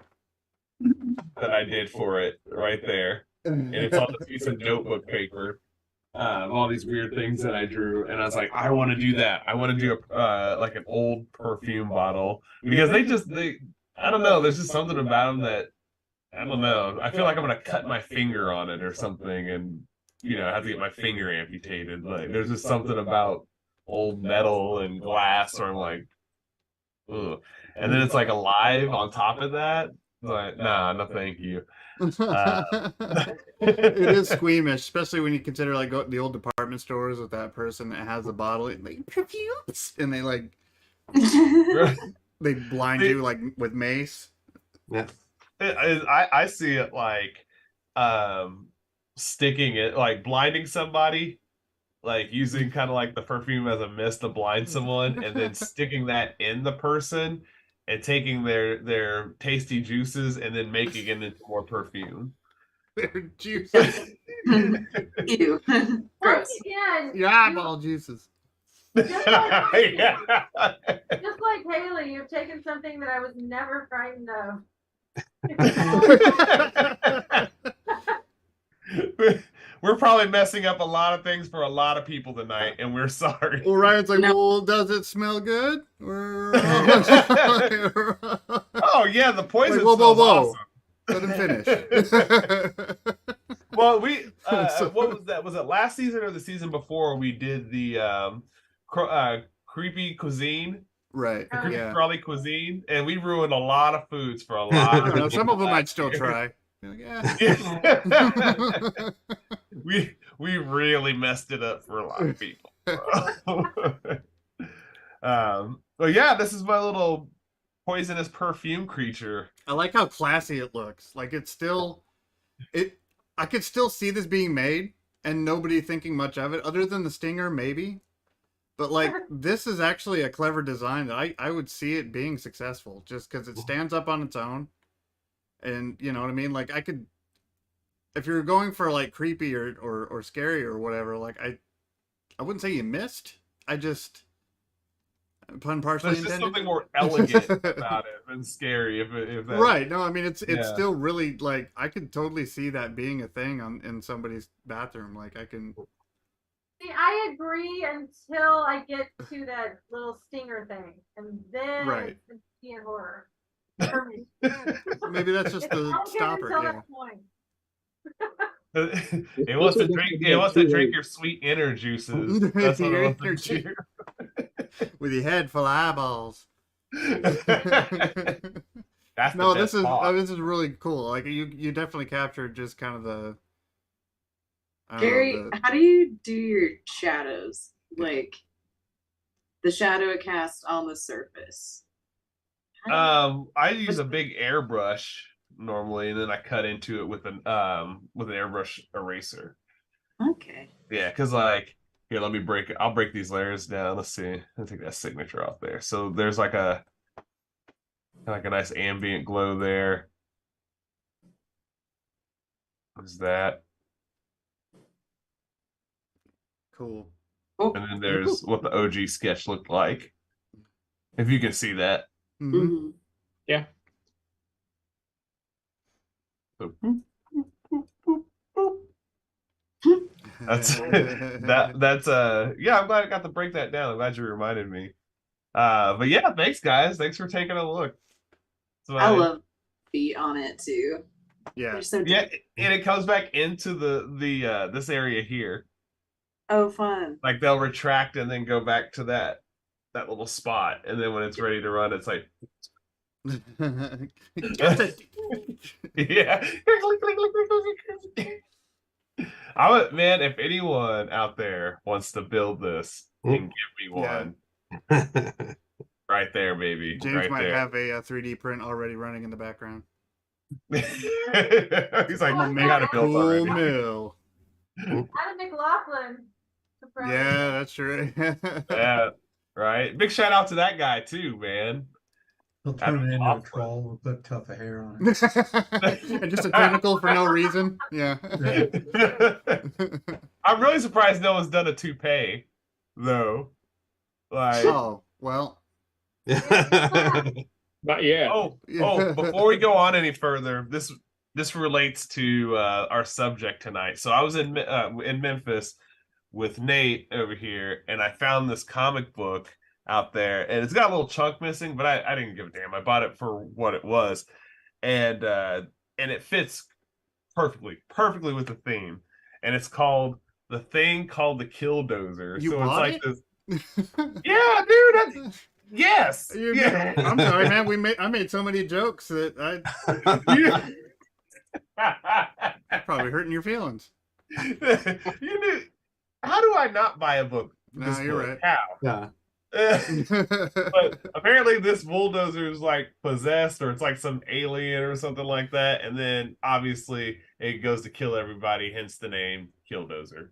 that I did for it right there, and it's on this piece of notebook paper. All these weird things that I drew, and I was like, I want to do that. I want to do like an old perfume bottle, because they I don't know. There's just something about them that I don't know. I feel like I'm gonna cut my finger on it or something, and have to get my finger amputated. Like there's just something about old metal and glass, or I'm like, ugh. And then it's like alive on top of that. Like, nah, no, thank you.
It is squeamish, especially when you consider like the old department stores with that person that has a bottle and like perfumes, and they like they blind you like with mace.
Yeah,
I see it like sticking it, like blinding somebody, like using kind of like the perfume as a mist to blind someone, and then sticking that in the person and taking their tasty juices and then making it into more perfume.
Their juices.
Ew. Gross.
Again,
Your eyeball juices.
Just like Haley, you've taken something that I was never frightened of.
We're probably messing up a lot of things for a lot of people tonight, and we're sorry.
Well, Ryan's like, well, does it smell good?
Oh yeah, the poison
like,
smells awesome.
Let him finish.
Well, what was that? Was it last season or the season before we did the creepy cuisine?
Right.
Creepy crawly cuisine, and we ruined a lot of foods for a lot of people.
Some of them I'd still try. Like,
we really messed it up for a lot of people. But yeah, this is my little poisonous perfume creature.
I like how classy it looks. Like I could still see this being made and nobody thinking much of it, other than the stinger, maybe. But like this is actually a clever design that I would see it being successful, just because it stands up on its own. And you know what I mean? Like I could, if you're going for like creepy or scary or whatever, like I wouldn't say you missed. I just pun partially
There's just
intended.
something more elegant about it than scary. If that,
Right? No, I mean it's still really like I could totally see that being a thing in somebody's bathroom. Like I can.
See, I agree until I get to that little stinger thing, and then
Right.
it's being horror.
Maybe that's just the stopper.
Until
Yeah.
that point.
It wants to drink. It wants to drink your sweet inner juices. That's what it wants to do.
With your head full of eyeballs.
That's
No,
the
this
best part.
is really cool. Like you definitely captured just kind of
Gary, how do you do your shadows? Like the shadow cast on the surface?
I use a big airbrush normally, and then I cut into it with an airbrush eraser.
Okay.
Yeah, because like here, let me break it. I'll break these layers down. Let's see. I'll take that signature off there. So there's like a nice ambient glow there. What's that?
Cool.
Oh.
And then there's what the OG sketch looked like. If you can see that.
Mm-hmm.
Yeah.
So, that's yeah, I'm glad I got to break that down. I'm glad you reminded me. But yeah, thanks guys. Thanks for taking a look.
I love feet on it too.
Yeah.
So
yeah, and it comes back into the this area here.
Oh, fun.
Like they'll retract and then go back to that little spot, and then when it's ready to run, it's like yeah. I would, man, if anyone out there wants to build this and give me one, right there, baby.
James
right
might
there.
have a 3D print already running in the background.
He's like,
I'm gonna
got a
cool mill.
Adam McLaughlin.
Yeah, that's right.
Yeah, right. Big shout out to that guy too, man.
He'll turn it into a troll and put tuft of hair on it.
And just a tentacle for no reason. Yeah.
I'm really surprised no one's done a toupee, though. Like,
oh well.
Not yet.
Oh, before we go on any further, this relates to our subject tonight. So I was in Memphis with Nate over here, and I found this comic book out there, and it's got a little chunk missing, but I didn't give a damn. I bought it for what it was, and it fits perfectly with the theme, and it's called The Thing Called the Killdozer.
You
so
bought
it's like
it?
this. Yeah, dude. Yes.
Yeah. I'm sorry, man. I made so many jokes that probably hurting your feelings.
You knew. How do I not buy a book?
No, you're right.
How?
Yeah.
But apparently this bulldozer is like possessed, or it's like some alien or something like that, and then obviously it goes to kill everybody, hence the name Killdozer.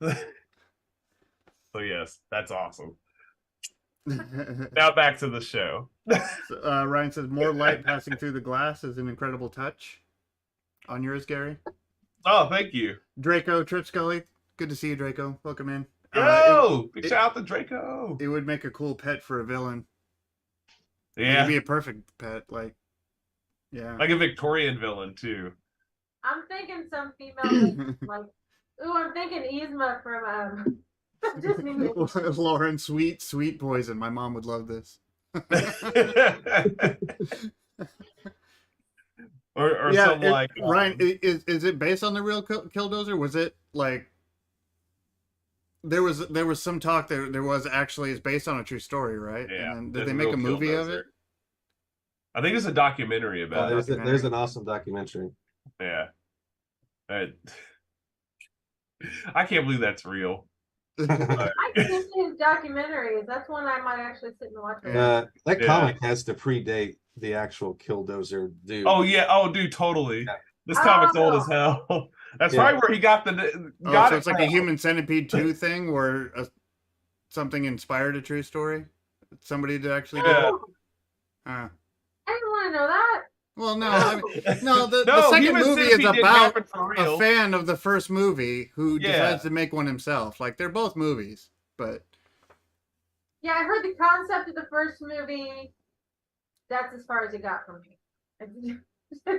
So yes, that's awesome. Now back to the show.
So, Ryan says more light passing through the glass is an incredible touch. On yours, Gary.
Oh, thank you,
Draco Trip Scully. Good to see you, Draco. Welcome in.
Big shout out to Draco.
It would make a cool pet for a villain.
Yeah,
it'd be a perfect pet. Like
a Victorian villain too.
I'm thinking some female like, ooh, I'm thinking Yzma from Disney movie.
Lauren, sweet poison. My mom would love this.
or some like
Ryan, is it based on the real Killdozer? Was it like there was some talk there was actually it's based on a true story, right?
Yeah.
And then, did they make a movie of it?
I think there's a documentary about it.
There's an awesome documentary.
Yeah. I can't believe that's real.
I can see his documentaries. That's one I might actually sit and watch.
That comic has to predate the actual Killdozer dude.
Oh yeah. Oh, dude, totally. Yeah. This comic's old as hell. That's probably where he got the.
So it's like a Human Centipede 2 thing where something inspired a true story. Somebody did actually do it.
I didn't want to know that.
Well, no, the second movie is about a fan of the first movie who decides to make one himself. Like, they're both movies, but...
Yeah, I heard the concept of the first movie. That's as far as it got from me.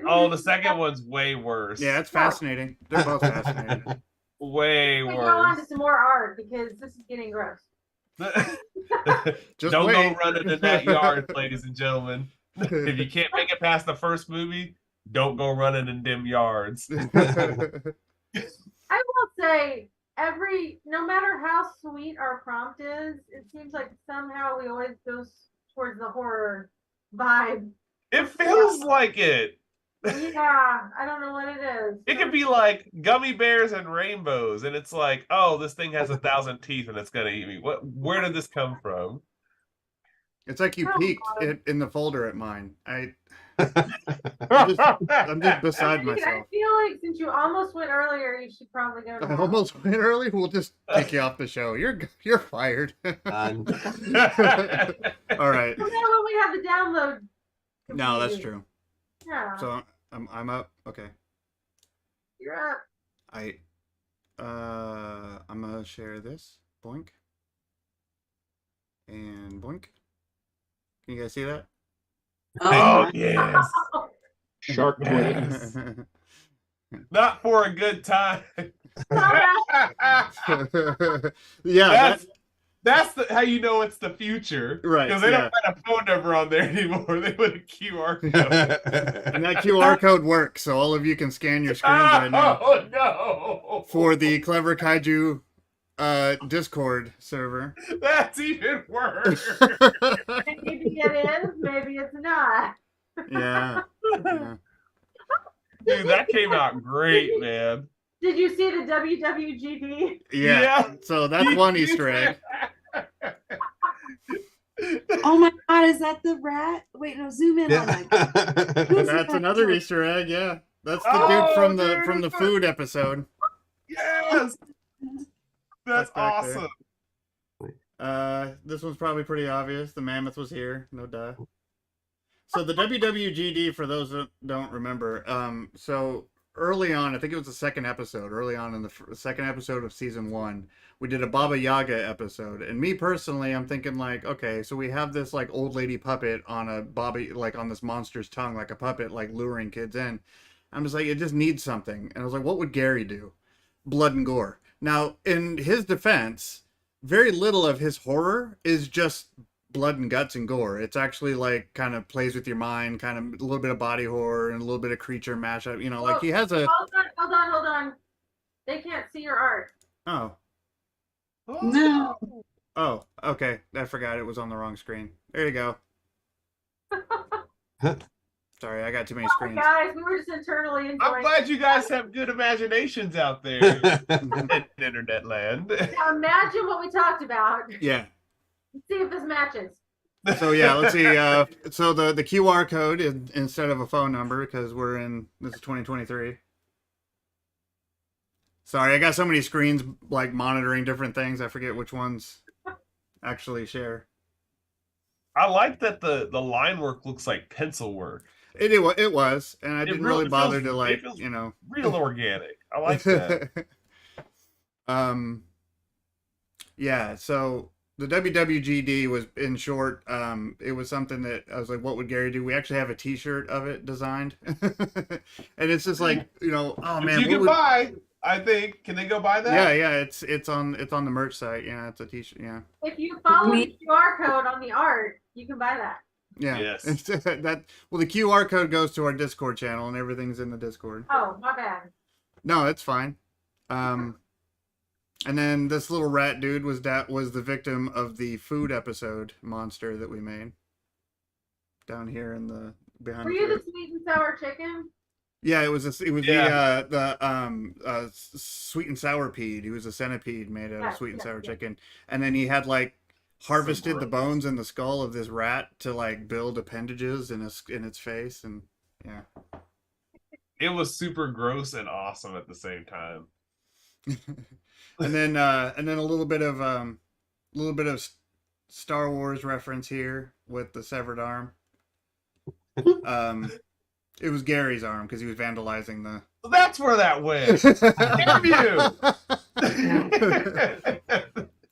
Oh, the second one's way worse.
Yeah, it's fascinating. They're both fascinating.
Way worse.
Go on to some more art, because this is getting gross.
Don't go running in that yard, ladies and gentlemen. If you can't make it past the first movie, don't go running in them yards.
I will say, no matter how sweet our prompt is, it seems like somehow we always go towards the horror vibe.
It feels like it.
Yeah, I don't know what it is.
It could be like gummy bears and rainbows, and it's like, oh, this thing has 1,000 teeth and it's gonna eat me. What? Where did this come from?
It's like you
Oh,
peeked
God.
it in the folder at mine. I'm just beside
I
myself.
feel like since you almost went earlier, you should probably go.
I almost went early. We'll just kick you off the show. You're fired. All right.
Well, then when we have the download.
No, that's true.
Yeah.
So I'm up. Okay.
You're up.
I'm gonna share this. Boink. And boink. Can you guys see that?
Oh yes.
Shark Boy.
Not for a good time.
Yeah,
that's how you know it's the future,
right?
Because they don't write a phone number on there anymore. They put a QR code,
and that QR code works, so all of you can scan your screens right now.
Oh no!
For the Clever Kaiju Discord server.
That's even worse.
Maybe it is, maybe it's not.
Yeah.
Dude, that came out great, man.
Did you see the WWGD?
Yeah. So that's one Easter egg.
Oh my God, is that the rat? Wait, no, zoom in on that.
That's another Easter egg. Yeah, that's the dude from the food episode.
Yes, that's awesome.
This one's probably pretty obvious. The mammoth was here, no duh. So the WWGD, for those that don't remember, so early on, I think it was the second episode, early on in the second episode of season 1, we did a Baba Yaga episode. And me personally, I'm thinking like, okay, so we have this like old lady puppet on a like on this monster's tongue, like a puppet, like luring kids in. I'm just like, it just needs something. And I was like, what would Gary do? Blood and gore. Now, in his defense, very little of his horror is just blood and guts and gore. It's actually like kind of plays with your mind, kind of a little bit of body horror and a little bit of creature mashup. You know, like he has a.
Hold on. They can't see your art.
Oh.
No.
Oh, okay. I forgot it was on the wrong screen. There you go. Sorry, I got too many screens.
Guys, we were just internally enjoying.
I'm glad you guys have good imaginations out there in internet land.
Now imagine what we talked about.
Yeah.
Let's see if this matches.
So yeah, let's see. So the QR code is instead of a phone number because this is 2023. Sorry, I got so many screens like monitoring different things. I forget which ones actually share.
I like that the line work looks like pencil work.
It was, and I didn't really bother to like,
real organic. I like that.
Yeah. So the WWGD was, in short, it was something that I was like, what would Gary do? We actually have a T-shirt of it designed, and it's just like, oh man,
you can buy. I think. Can they go buy that?
Yeah. It's on the merch site. Yeah, it's a T-shirt. Yeah.
If you follow the QR code on the art, you can buy that.
Yeah.
Yes.
The QR code goes to our Discord channel, and everything's in the Discord.
Oh, my bad.
No, it's fine. And then this little rat dude was the victim of the food episode monster that we made down here in the behind.
Were you the sweet and sour chicken?
Yeah, it was the sweet and sour pede. He was a centipede made out of sweet and sour chicken, and then he had like harvested the bones in the skull of this rat to like build appendages in its face, and yeah,
it was super gross and awesome at the same time.
and then a little bit of Star Wars reference here with the severed arm. It was Gary's arm because he was vandalizing the.
Well, that's where that went. Damn you!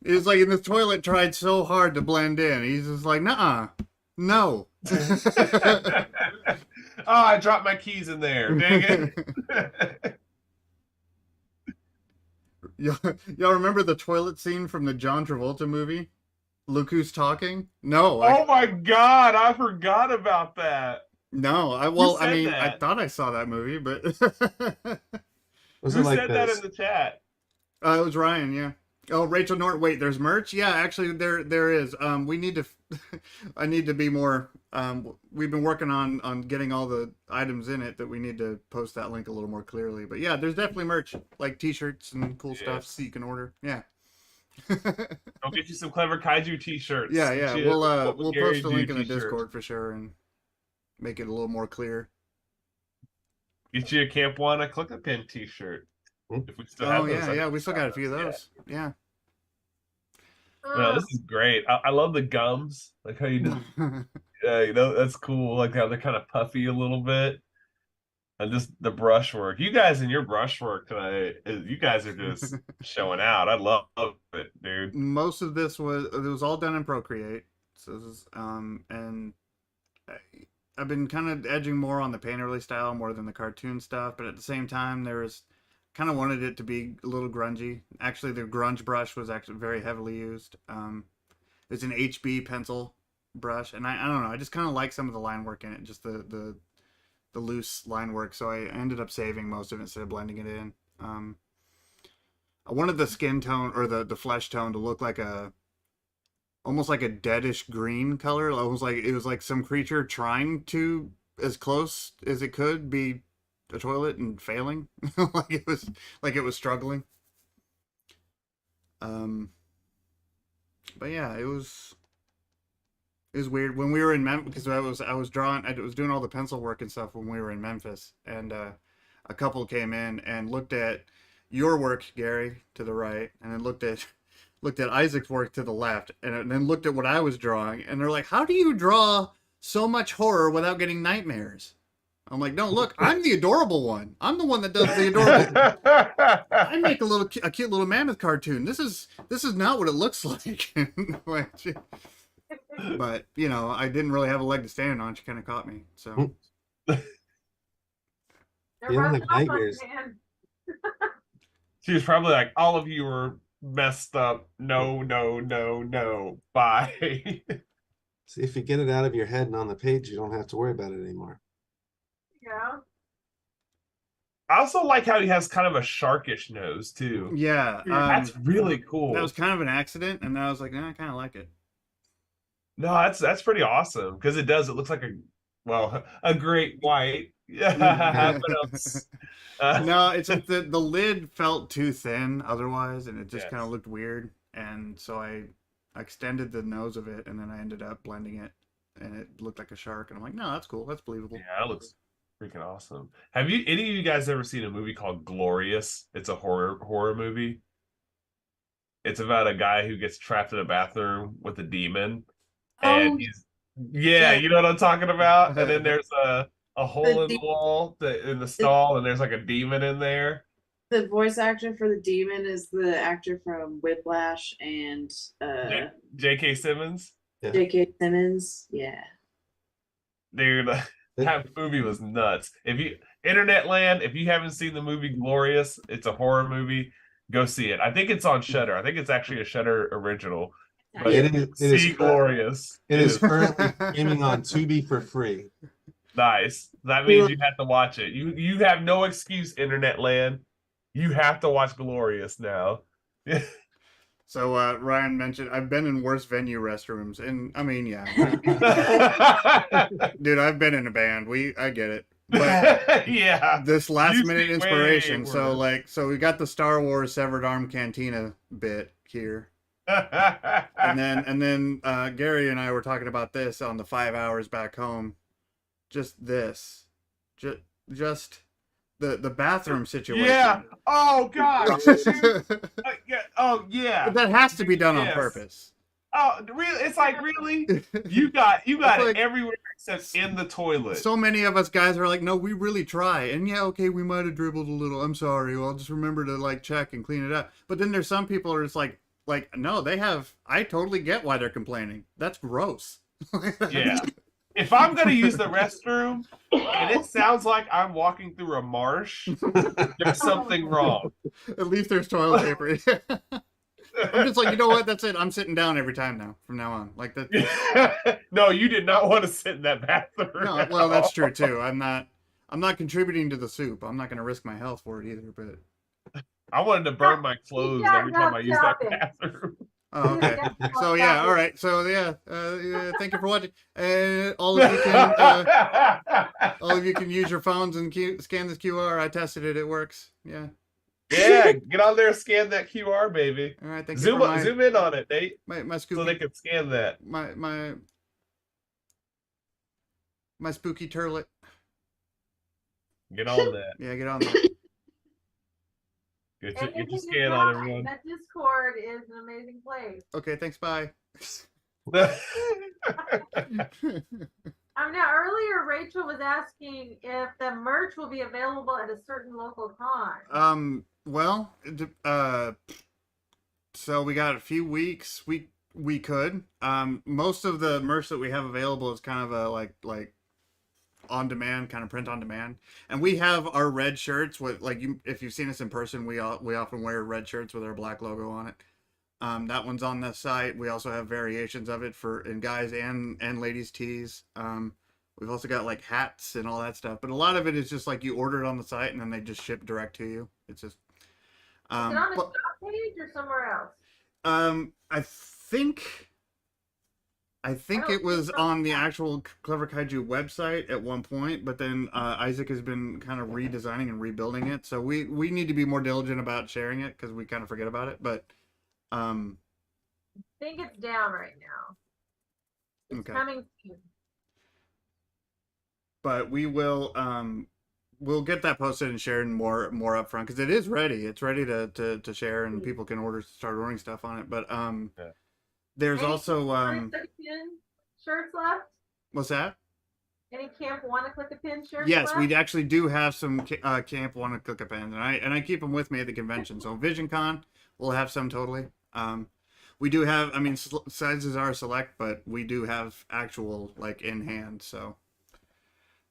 He was like, in the toilet, tried so hard to blend in. He's just like, nuh-uh, no.
Oh, I dropped my keys in there. Dang it.
Y'all remember the toilet scene from the John Travolta movie? Look Who's Talking? No.
Oh my God, I forgot about that.
No, I thought I saw that movie, but
Who said that in the chat?
It was Ryan, yeah. Oh, Rachel Norton. Wait, there's merch? Yeah, actually there is. We need to I need to be more we've been working on getting all the items in it that we need to post that link a little more clearly. But yeah, there's definitely merch like T-shirts and cool stuff
Yes.
that you can order. Yeah.
I'll get you some clever kaiju T-shirts.
Yeah,
Get
yeah.
you
We'll
What Would
we'll
Gary
post a
Do
link in the
T-shirt.
Discord for sure and make it a little more clear.
Get you a Camp One a Clique Pin T-shirt. If we still have
Oh
those.
yeah, we still got a few of those. Yeah.
No, this is great. I love the gums, like how you did. That's cool. Like how they're kind of puffy a little bit, and just the brushwork. You guys and your brushwork tonight, you guys are just showing out. I love it, dude.
Most of this was all done in Procreate. So this is, and I've been kind of edging more on the painterly style more than the cartoon stuff, but at the same time, there was kind of wanted it to be a little grungy. Actually, the grunge brush was actually very heavily used. It's an HB pencil brush, and I don't know, I just kind of like some of the line work in it, just the loose line work. So I ended up saving most of it instead of blending it in. I wanted the skin tone or the flesh tone to look like almost like a deadish green color. Almost like it was like some creature trying to, as close as it could, be a toilet and failing. like it was struggling. But yeah, it was weird when we were in Memphis, because I was doing all the pencil work and stuff when we were in Memphis, and a couple came in and looked at your work, Gary, to the right, and then looked at Isaac's work to the left, and then looked at what I was drawing, and they're like, "How do you draw so much horror without getting nightmares?" I'm like, "No, look, I'm the adorable one. I'm the one that does the adorable. I make a cute little mammoth cartoon. This is not what it looks like." But you know, I didn't really have a leg to stand on. She kind of caught me. So
They're
You don't have
rubbing off on
nightmares.
you, man.
She was probably like, "All of you are messed up. No, no, no, no. Bye."
See, if you get it out of your head and on the page, you don't have to worry about it anymore.
Yeah.
I also like how he has kind of a sharkish nose too.
yeah,
That's really cool.
that was kind of an accident, and I was like, I kind of like it.
No, that's pretty awesome because it does. It looks like a great white. Yeah.
No, it's just the lid felt too thin otherwise, and it just
Yes.
kind of looked weird. And so I extended the nose of it, and then I ended up blending it, and it looked like a shark. And I'm like, no, that's cool. That's believable.
Yeah, that looks freaking awesome. Have any of you guys ever seen a movie called Glorious? It's a horror movie. It's about a guy who gets trapped in a bathroom with a demon, and
Yeah.
you know what I'm talking about. And then there's a hole in the wall in the stall, and there's like a demon in there.
The voice actor for the demon is the actor from Whiplash and
J.K. Simmons.
Yeah.
J.K. Simmons. Yeah.
Dude, that movie was nuts. If you Internet land, if you haven't seen the movie Glorious, it's a horror movie. Go see it. I think it's on Shudder. I think it's actually a Shudder original. But
It is
Glorious.
It is currently streaming on Tubi for free.
Nice. That means you have to watch it. You have no excuse, Internet land. You have to watch Glorious now.
So Ryan mentioned I've been in worse venue restrooms, and I mean, yeah, dude, I've been in a band. I get it. But
yeah,
this last minute
way
inspiration. So
worse.
so we got the Star Wars Severed Arm Cantina bit here, and then Gary and I were talking about this on the 5 hours back home. Just the bathroom situation.
Yeah. Oh God. Yeah. Oh yeah.
That has to be done on
Yes.
purpose.
Oh, really? It's like really? You got
It's
it
like-
everywhere except in the toilet.
So many of us guys are like, no, we really try. And yeah, okay, we might have dribbled a little. I'm sorry. Well, I'll just remember to like check and clean it up. But then there's some people who are just like, no, I totally get why they're complaining. That's gross.
Yeah. If I'm gonna use the restroom and it sounds like I'm walking through a marsh, there's something wrong.
At least there's toilet paper. I'm just like, you know what? That's it. I'm sitting down every time now, from now on. Like that.
No, you did not want to sit in that bathroom.
No, well, that's true too. I'm not contributing to the soup. I'm not going to risk my health for it either. But
I wanted to burn my clothes every time I use that bathroom.
Oh, okay. So yeah, all right. So yeah, thank you for watching. All of you can all of you can use your phones and scan this QR. I tested it; it works. Yeah.
Yeah, get on there and scan that QR, baby.
All right. Thank you
Zoom
for my
zoom in on it, Nate,
my
so they
spooky
can scan that.
my spooky turlet.
Get on that.
Yeah, get on that.
Get your scan on, everyone.
That Discord is an amazing place.
Okay. Thanks. Bye.
Now earlier Rachel was asking if the merch will be available at a certain local con.
Well, so we got a few weeks. We could. Most of the merch that we have available is kind of a like on demand, kind of print on demand. And we have our red shirts with if you've seen us in person, we often wear red shirts with our black logo on it. That one's on the site. We also have variations of it in guys and ladies tees. We've also got like hats and all that stuff, but a lot of it is just like you order it on the site and then they just ship direct to you. It's just
Is it on the shop page or somewhere else?
I think it was on the actual Clever Kaiju website at one point, but then Isaac has been kind of redesigning and rebuilding it. So we need to be more diligent about sharing it because we kind of forget about it. But
I think it's down right now. It's coming soon.
But we will we'll get that posted and shared more upfront because it is ready. It's ready to share and people can start ordering stuff on it. But there's also
shirts left.
What's that?
Any Camp Wanna Click a Pin shirts?
Yes,
left?
we actually do have some Camp Wanna Click a Pins, and I keep them with me at the convention. So VisionCon, we'll have some totally. We do have. I mean, sizes are select, but we do have actual in hand. So.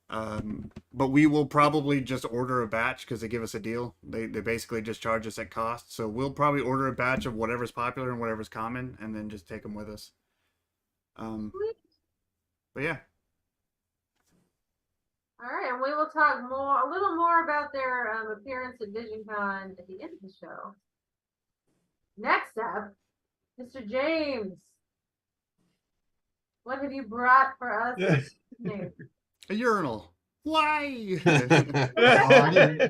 But we will probably just order a batch because they give us a deal. They basically just charge us at cost. So we'll probably order a batch of whatever's popular and whatever's common, and then just take them with us. But yeah.
All right, and we will talk a little more about their appearance at VisionCon at the end of the show. Next up, Mr. James, what have you brought for us today?
A urinal. Why?
I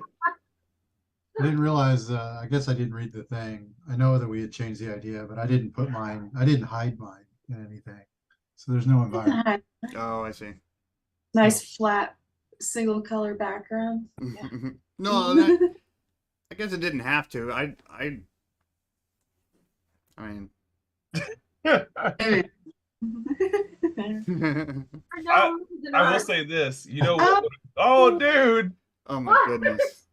didn't realize. I guess I didn't read the thing. I know that we had changed the idea, but I didn't put mine. I didn't hide mine in anything. So there's no environment.
Oh, I see.
Nice flat single color background. Yeah.
No, I guess it didn't have to. I mean.
I will say this. You know what? Oh, dude.
Oh my goodness.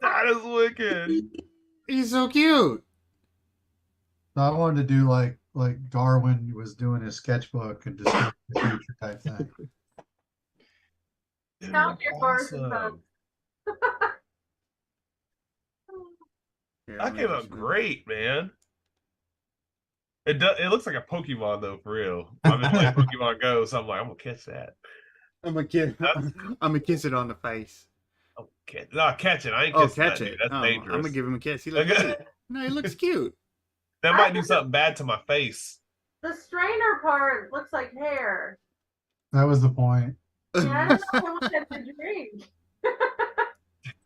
That is wicked.
He's so cute.
So I wanted to do like Darwin was doing his sketchbook and discover the future type thing.
Stop your awesome.
That came out great, man. It looks like a Pokemon though, for real. I'm in playing Pokemon Go, so I'm like, I'm gonna kiss that.
I'm gonna kiss it on the face.
Okay, no, catch it. I ain't
kissing catch
that,
it.
Dude. That's dangerous.
I'm gonna give him a kiss. He looks cute. No, he looks cute.
That might do something bad to my face.
The strainer part looks like hair.
That was the point.
Yeah, I don't know how much I have to drink.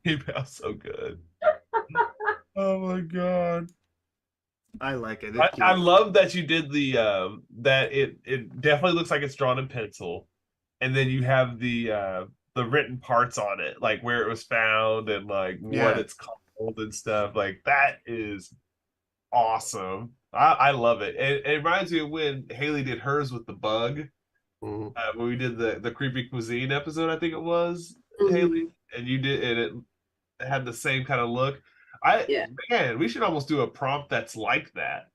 He smells so good. Oh my god.
I like it.
I love that you did the that it definitely looks like it's drawn in pencil, and then you have the written parts on it, like where it was found and like what it's called and stuff. Like that is awesome. I love it. It reminds me of when Haley did hers with the bug. When we did the creepy cuisine episode, I think it was Haley, and you did, and it had the same kind of look. Man, we should almost do a prompt that's like that,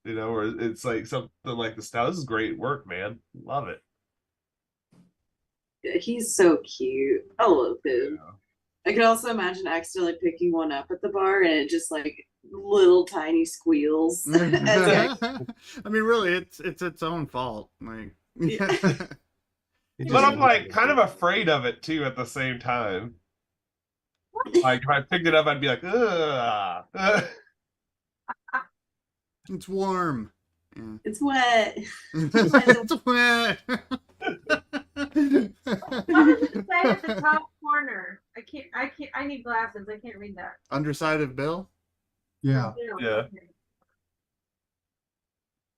you know, where it's like something like the style. This is great work, man. Love it.
Yeah, he's so cute. I love him.
Yeah.
I could also imagine accidentally picking one up at the bar and it just like little tiny squeals.
I mean, really, it's its own fault. Like,
but I'm like kind of afraid of it too at the same time. Like if I picked it up, I'd be like, ugh.
It's warm. Yeah.
It's wet.
It's wet.
What does it say at the top corner? I need glasses. I can't read that.
Underside of Bill?
Yeah.
Yeah.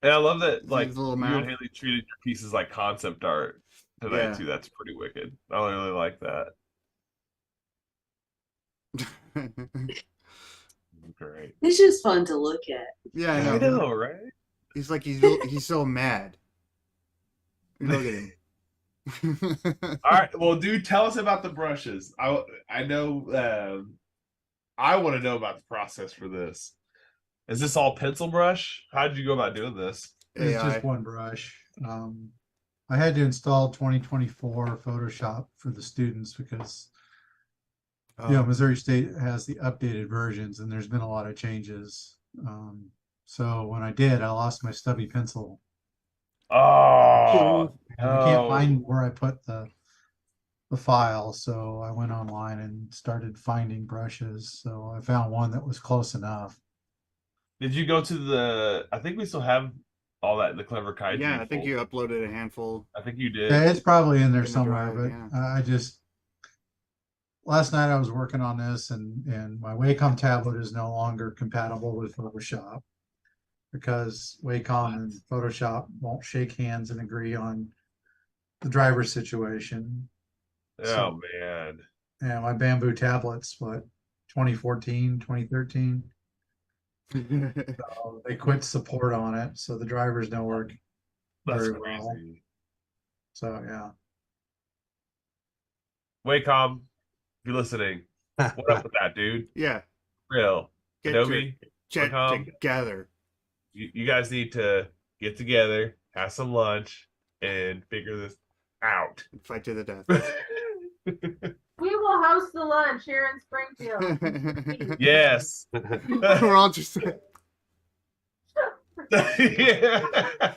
And I love that, like,
His little
you
mouth.
and Haley treated your pieces like concept art tonight,
Yeah.
too. That's pretty wicked. I really like that. Great.
It's just fun to look at.
Yeah,
I know, right?
He's like he's so mad. Look at him.
All right, well, dude, tell us about the brushes. I know. I want to know about the process for this. Is this all pencil brush? How did you go about doing this?
It's
AI.
just one brush. I had to install 2024 Photoshop for the students because Missouri State has the updated versions and there's been a lot of changes. So when I did, I lost my stubby pencil.
Oh,
And I can't find where I put the file, so I went online and started finding brushes. So I found one that was close enough.
Did you go to the? I think we still have all that in the Clever Kaiju.
Yeah, I think you uploaded a handful.
I think you did.
Yeah, it's probably in there
In the
somewhere,
drive,
but I just last night I was working on this, and my Wacom tablet is no longer compatible with Photoshop because Wacom and Photoshop won't shake hands and agree on the driver situation.
Oh, man.
Yeah, my Bamboo tablets, 2014, 2013. So they quit support on it, so the drivers don't work
That's
very
crazy.
well. So yeah.
Wacom, if you're listening, what up with that, dude?
Yeah.
Real.
Get
Adobe,
your
Wacom,
together.
you guys need to get together, have some lunch, and figure this out.
Fight to the death.
We will host the lunch here in Springfield.
Yes.
We're all just
Yeah.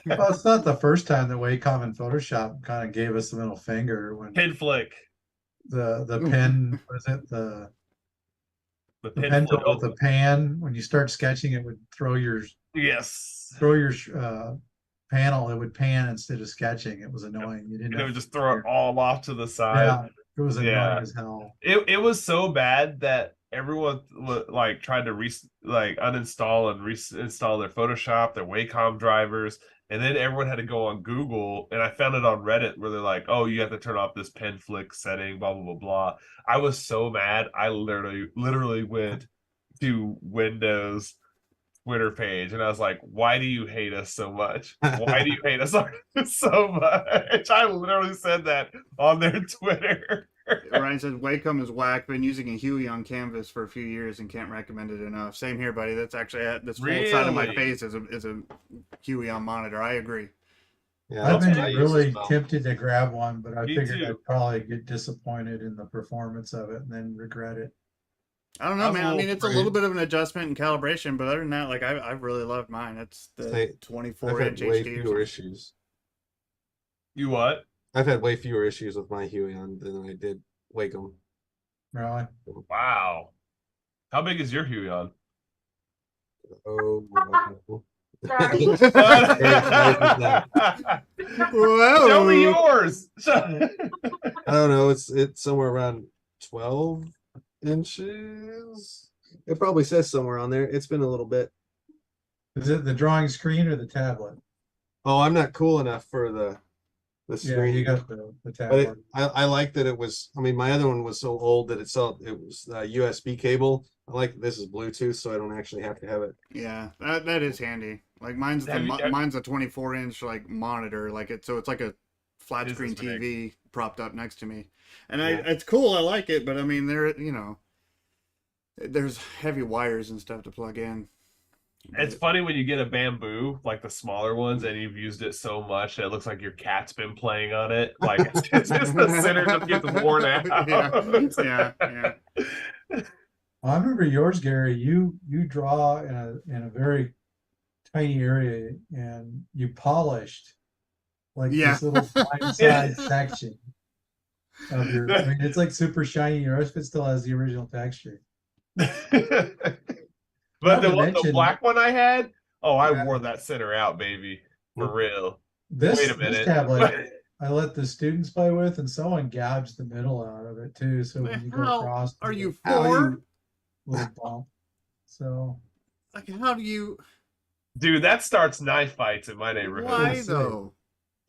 Well, it's not the first time that Wacom and Photoshop kind of gave us the middle finger when
Pin flick.
the pen, what is it? The
pin
pen
flick.
tool with the pan, when you start sketching, it would throw your panel, it would pan instead of sketching. It was annoying. You didn't
and it would just throw it all off to the side.
Yeah, it was annoying as hell.
It was so bad that everyone like tried to uninstall and reinstall their Photoshop, their Wacom drivers, and then everyone had to go on Google, and I found it on Reddit where they're like, "Oh, you have to turn off this pen flick setting, blah blah blah blah." I was so mad. I literally went to Windows Twitter page and I was like, "Why do you hate us so much? Why do you hate us so much?" I literally said that on their Twitter.
Ryan says Wacom is whack. Been using a Huey on Canvas for a few years and can't recommend it enough. Same here, buddy. That's actually this full side of my face is a Huey on monitor. I agree.
Yeah, I've been really tempted to grab one, but I figured I'd probably get disappointed in the performance of it and then regret it.
I don't know, man. I mean, it's a little bit of an adjustment and calibration, but other than that, like I've really loved mine. It's the 24-inch
way
HD.
fewer issues.
You what?
I've had way fewer issues with my Huey on than I did Wacom.
Really?
Wow. How big is your Huey on?
Oh.
Sorry.
Show me yours.
I don't know. It's somewhere around 12 inches. It probably says somewhere on there. It's been a little bit.
Is it the drawing screen or the tablet?
Oh, I'm not cool enough for the screen.
Yeah, you got the tablet.
But I like that it was. I mean, my other one was so old that it was USB cable. I like that this is Bluetooth, so I don't actually have to have it.
Yeah, that is handy. Like mine's a 24-inch like monitor, like it's like a flat screen TV propped up next to me, and it's cool. I like it, but I mean, there's heavy wires and stuff to plug in.
It's funny when you get a Bamboo, like the smaller ones, and you've used it so much that it looks like your cat's been playing on it. Like it's the center just gets worn out.
Yeah.
I remember yours, Gary. You draw in a very tiny area, and you polished like this little inside section of your. I mean, it's like super shiny. Your rest of it still has the original texture.
But the black one I had Oh, I wore that center out, baby. For real. Wait a
This
minute.
tablet I let the students play with, and someone gouged the middle out of it too. So when you go
How
across,
are you
How
4?
you-
little bump. So
Like, how do you?
Dude, that starts knife fights in my neighborhood.
Why though?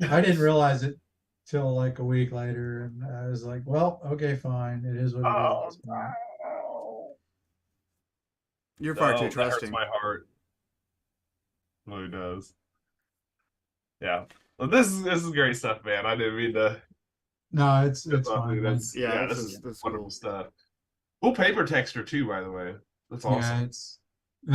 I didn't realize it till like a week later, and I was like, "Well, okay, fine. It is what it
Oh,
is." But
no.
You're far
Oh,
too
that hurts
trusting.
my heart. It really does. Yeah. Well, this is great stuff, man. I didn't mean to.
no, it's
Dude,
fine.
that's
Yeah,
this
this
is
is
wonderful
cool.
stuff. Cool paper texture too, by the way. That's awesome.
Yeah,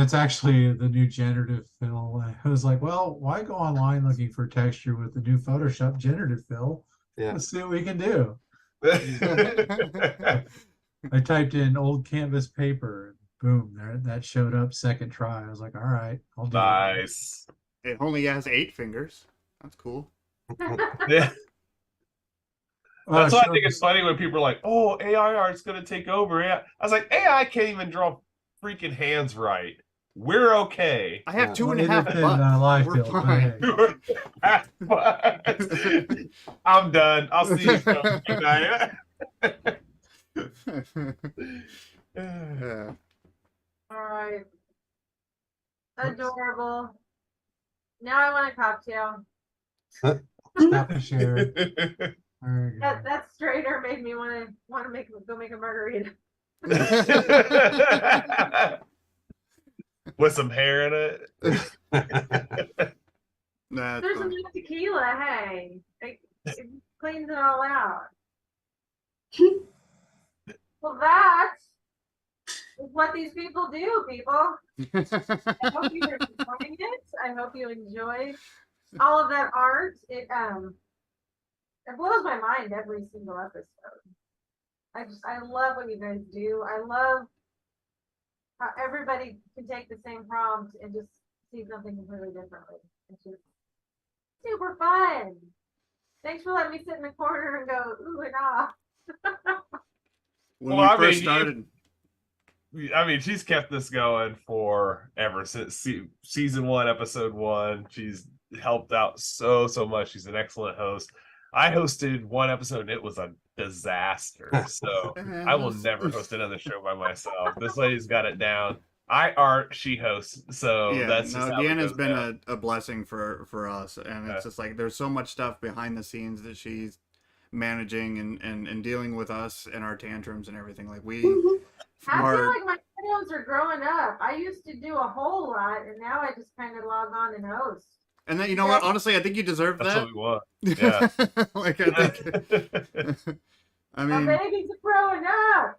it's actually the new generative fill. I was like, well, why go online looking for texture with the new Photoshop generative fill?
Yeah.
Let's see what we can do. I typed in old canvas paper, and boom, there that showed up second try. I was like, all right, I'll do it.
Nice.
It only has 8 fingers. That's cool.
Yeah.
Well,
That's
it
why I
showed
think it's funny when people are like, "Oh, AI art's gonna take over." Yeah, I was like, AI can't even draw freaking hands right. We're okay.
I have two
well,
and a half
it did
butts.
live
We're
build, but
fine.
hey.
I'm done. I'll see you folks. Good night.
Yeah.
All right. Adorable. Now I want a cocktail.
Stop and share. There you go.
That straighter made me want to go make a margarita.
With some hair in it.
That's
There's
fine.
enough tequila. Hey, it cleans it all out. Well, that is what these people do, people. I hope you are enjoying it. I hope you enjoyed all of that art. It blows my mind every single episode. I love what you guys do. I love how everybody can take the same prompt and just see something completely differently. It's just super fun. Thanks for letting me sit in the corner and go ooh and ah.
When
Well,
we first started,
I mean, she's kept this going forever since season 1, episode 1. She's helped out so much. She's an excellent host. I hosted one episode and it was a disaster. So I will never host another show by myself. This lady's got it down. I art, she hosts. So
yeah,
that's just how it
Deanna's
goes
been
down.
a blessing for us, and it's just like there's so much stuff behind the scenes that she's managing and dealing with us and our tantrums and everything. Like we
I feel like my kiddos are growing up. I used to do a whole lot, and now I just kind of log on and host.
And then you know what? Honestly, I think you deserve
That's
that.
what we want. Yeah.
Like I think. I
My
mean,
babies are growing up.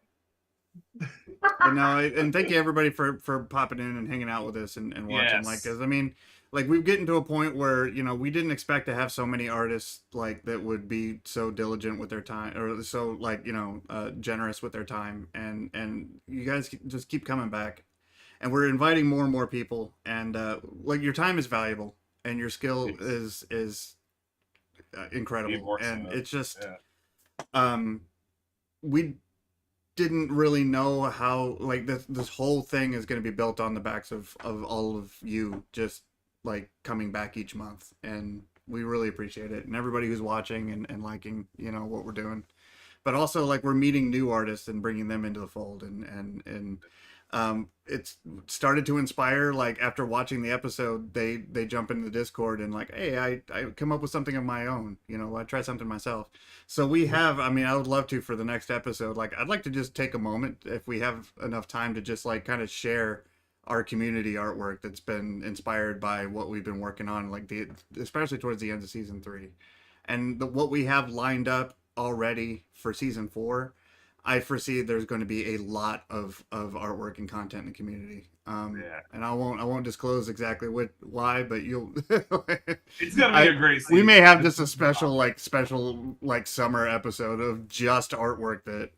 but no, and thank you everybody for popping in and hanging out with us and watching.
Yes.
Like, cause I mean, like we've getting to a point where we didn't expect to have so many artists like that would be so diligent with their time or so like generous with their time, and you guys just keep coming back, and we're inviting more and more people, and like your time is valuable and your skill is incredible, and it's just we didn't really know how like this whole thing is going to be built on the backs of all of you just like coming back each month, and we really appreciate it, and everybody who's watching and liking what we're doing, but also like we're meeting new artists and bringing them into the fold, and it's started to inspire. Like after watching the episode, they jump into the Discord and like, hey, I come up with something of my own, I try something myself. So we have, I mean, I would love to for the next episode, like I'd like to just take a moment if we have enough time to just like kind of share our community artwork that's been inspired by what we've been working on, like especially towards the end of season 3, and what we have lined up already for season 4. I foresee there's going to be a lot of artwork and content in the community. And I won't disclose exactly why, but you'll.
It's gonna be a great season.
We may have just a special summer episode of just artwork that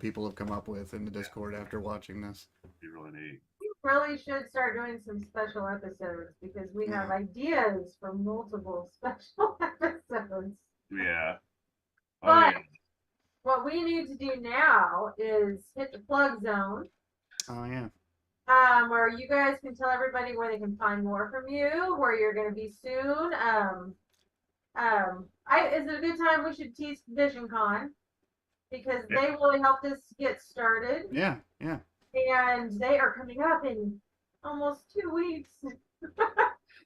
people have come up with in the Discord after watching this.
Be really neat.
We really should start doing some special episodes because we have ideas for multiple special episodes.
Yeah.
But what we need to do now is hit the plug zone.
Oh yeah.
where you guys can tell everybody where they can find more from you, where you're going to be soon. Is it a good time we should tease VisionCon because they really helped us get started.
Yeah, yeah.
And they are coming up in almost 2 weeks.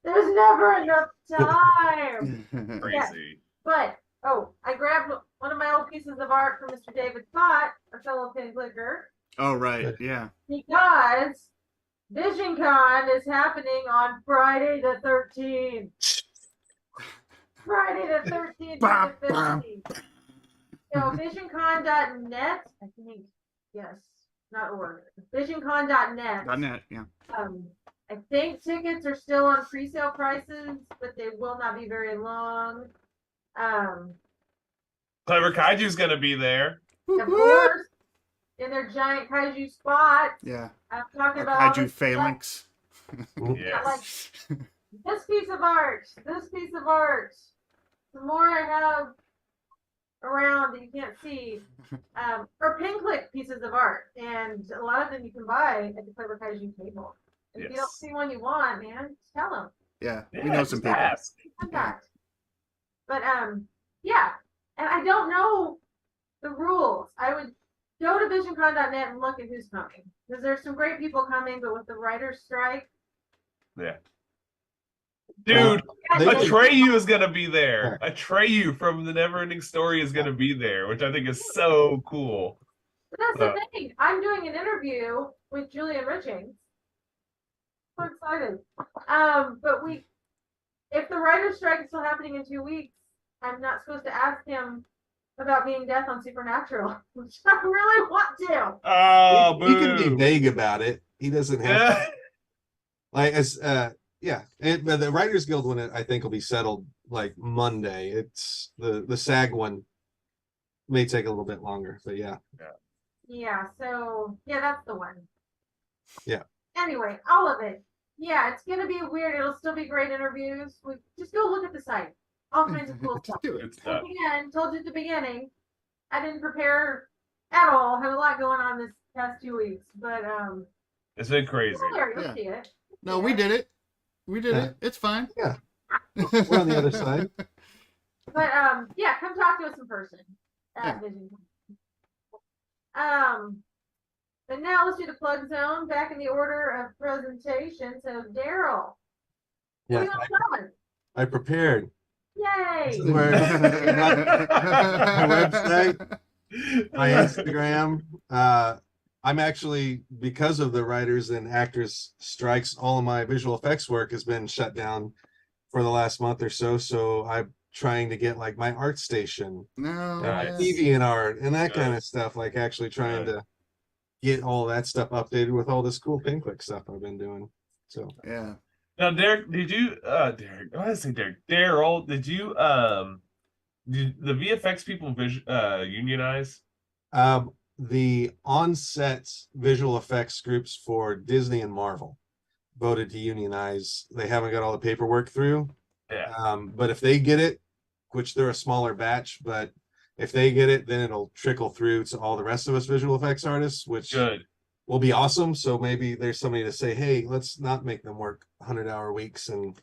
There's never enough time.
Crazy.
Yeah. But I grabbed one of my old pieces of art from Mr. David Fott, a fellow pin clicker.
Oh, right, yeah.
Because VisionCon is happening on Friday the 13th. Friday the 13th to the 15th. So visioncon.net, I think, yes, not org. Visioncon.net.
.net, yeah.
I think tickets are still on pre-sale prices, but they will not be very long.
Clever Kaiju's gonna be there.
Of course, in their giant kaiju spot.
Yeah.
I'm talking about
kaiju phalanx.
Yes.
Like, this piece of art. The more I have around that you can't see, are pin click pieces of art, and a lot of them you can buy at the Clever Kaiju table. And if you don't see one you want, man, just tell them.
Yeah, we know some people.
Ask.
But yeah, and I don't know the rules. I would go to visioncon.net and look at who's coming because there's some great people coming, but with the writer's strike,
yeah. Dude, Atreyu is gonna be there. Atreyu from the Neverending Story is gonna be there, which I think is so cool.
But that's the thing. I'm doing an interview with Julian Richings. So excited. But if the writer's strike is still happening in 2 weeks, I'm not supposed to ask him about being death on Supernatural, which I really want to.
Oh,
he can be vague about it. He doesn't have to, like yeah. But the Writers Guild one, I think, will be settled like Monday. It's the SAG one may take a little bit longer, but yeah.
Yeah. So yeah, that's the one.
Yeah.
Anyway, all of it. Yeah, it's gonna be weird. It'll still be great interviews. Just go look at the site. All kinds of cool stuff. Again, told you at the beginning, I didn't prepare at all. Had a lot going on this past 2 weeks, but
it's been crazy.
You'll see it.
No, we did it. We did it. It's fine.
Yeah. We're on the other side.
But yeah, come talk to us in person at Vision. But now let's do the plug zone back in the order of presentation. So Daryl,
Yeah,
what are you on?
I prepared.
Yay!
My website, my Instagram. I'm actually, because of the writers and actors strikes, all of my visual effects work has been shut down for the last month or so. So I'm trying to get like my art station, TV and art and that kind of stuff, like actually trying to get all that stuff updated with all this cool pin click stuff I've been doing. So
yeah.
Now, Derek, did you Derek, I say Derek, Daryl, did you did the VFX people unionize?
The on-set visual effects groups for Disney and Marvel voted to unionize. They haven't got all the paperwork through.
Yeah.
But if they get it, which they're a smaller batch, but if they get it, then it'll trickle through to all the rest of us visual effects artists, which will be awesome. So maybe there's somebody to say, hey, let's not make them work 100-hour weeks and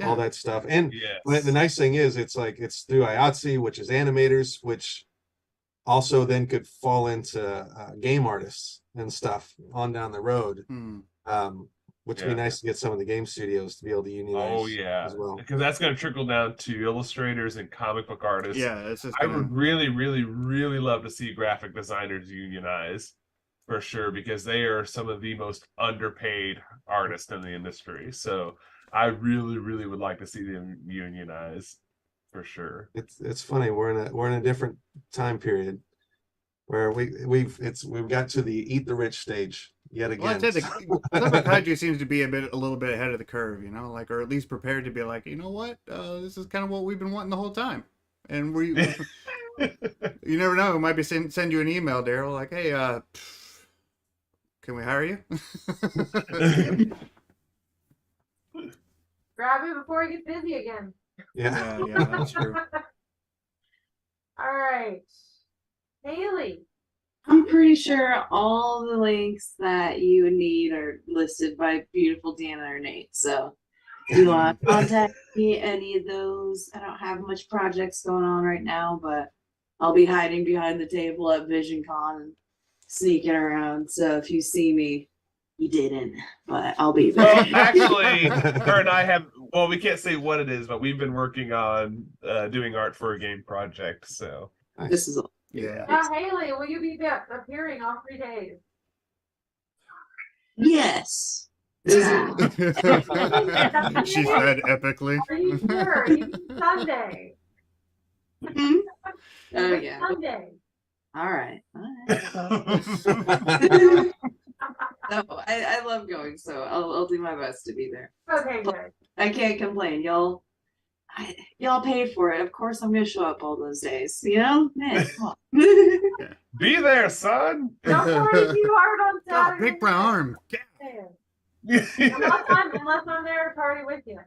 all that stuff. And the nice thing is it's like it's through IATSE, which is animators, which also then could fall into game artists and stuff on down the road. Which would be nice to get some of the game studios to be able to unionize as well.
Because that's going to trickle down to illustrators and comic book artists.
Yeah, it's just
I would really, really, really love to see graphic designers unionize for sure, because they are some of the most underpaid artists in the industry. So I really, really would like to see them unionize for sure.
It's funny, we're in a different time period where we've got to the eat the rich stage yet again.
Well, I'd say Clever Kaiju seems to be a little bit ahead of the curve, you know, like, or at least prepared to be like, you know what, this is kind of what we've been wanting the whole time, and we you never know, we might be send you an email, Daryl, like, hey, can we hire you?
Grab it before he gets busy again.
Yeah,
that's true.
All right, Haley,
I'm pretty sure all the links that you need are listed by beautiful Deanna or Nate. So if you want to contact me, any of those. I don't have much projects going on right now, but I'll be hiding behind the table at VisionCon and sneaking around. So if you see me, you didn't, but I'll be there.
Well, actually, her and I have, well, we can't say what it is, but we've been working on doing art for a game project. So
This is
Yeah.
Now, Haley, will you be appearing all 3 days?
yes.
She said epically.
Are you sure? Even Sunday.
Mhm. Oh
Even
yeah.
Sunday.
All right. No, I love going, so I'll do my best to be there.
Okay, good.
I can't complain. Y'all paid for it. Of course I'm gonna show up all those days. You know? Man, come on.
be there, son.
Don't worry too hard on
Oh,
Saturday.
big brown arm.
Unless I'm there to party with you.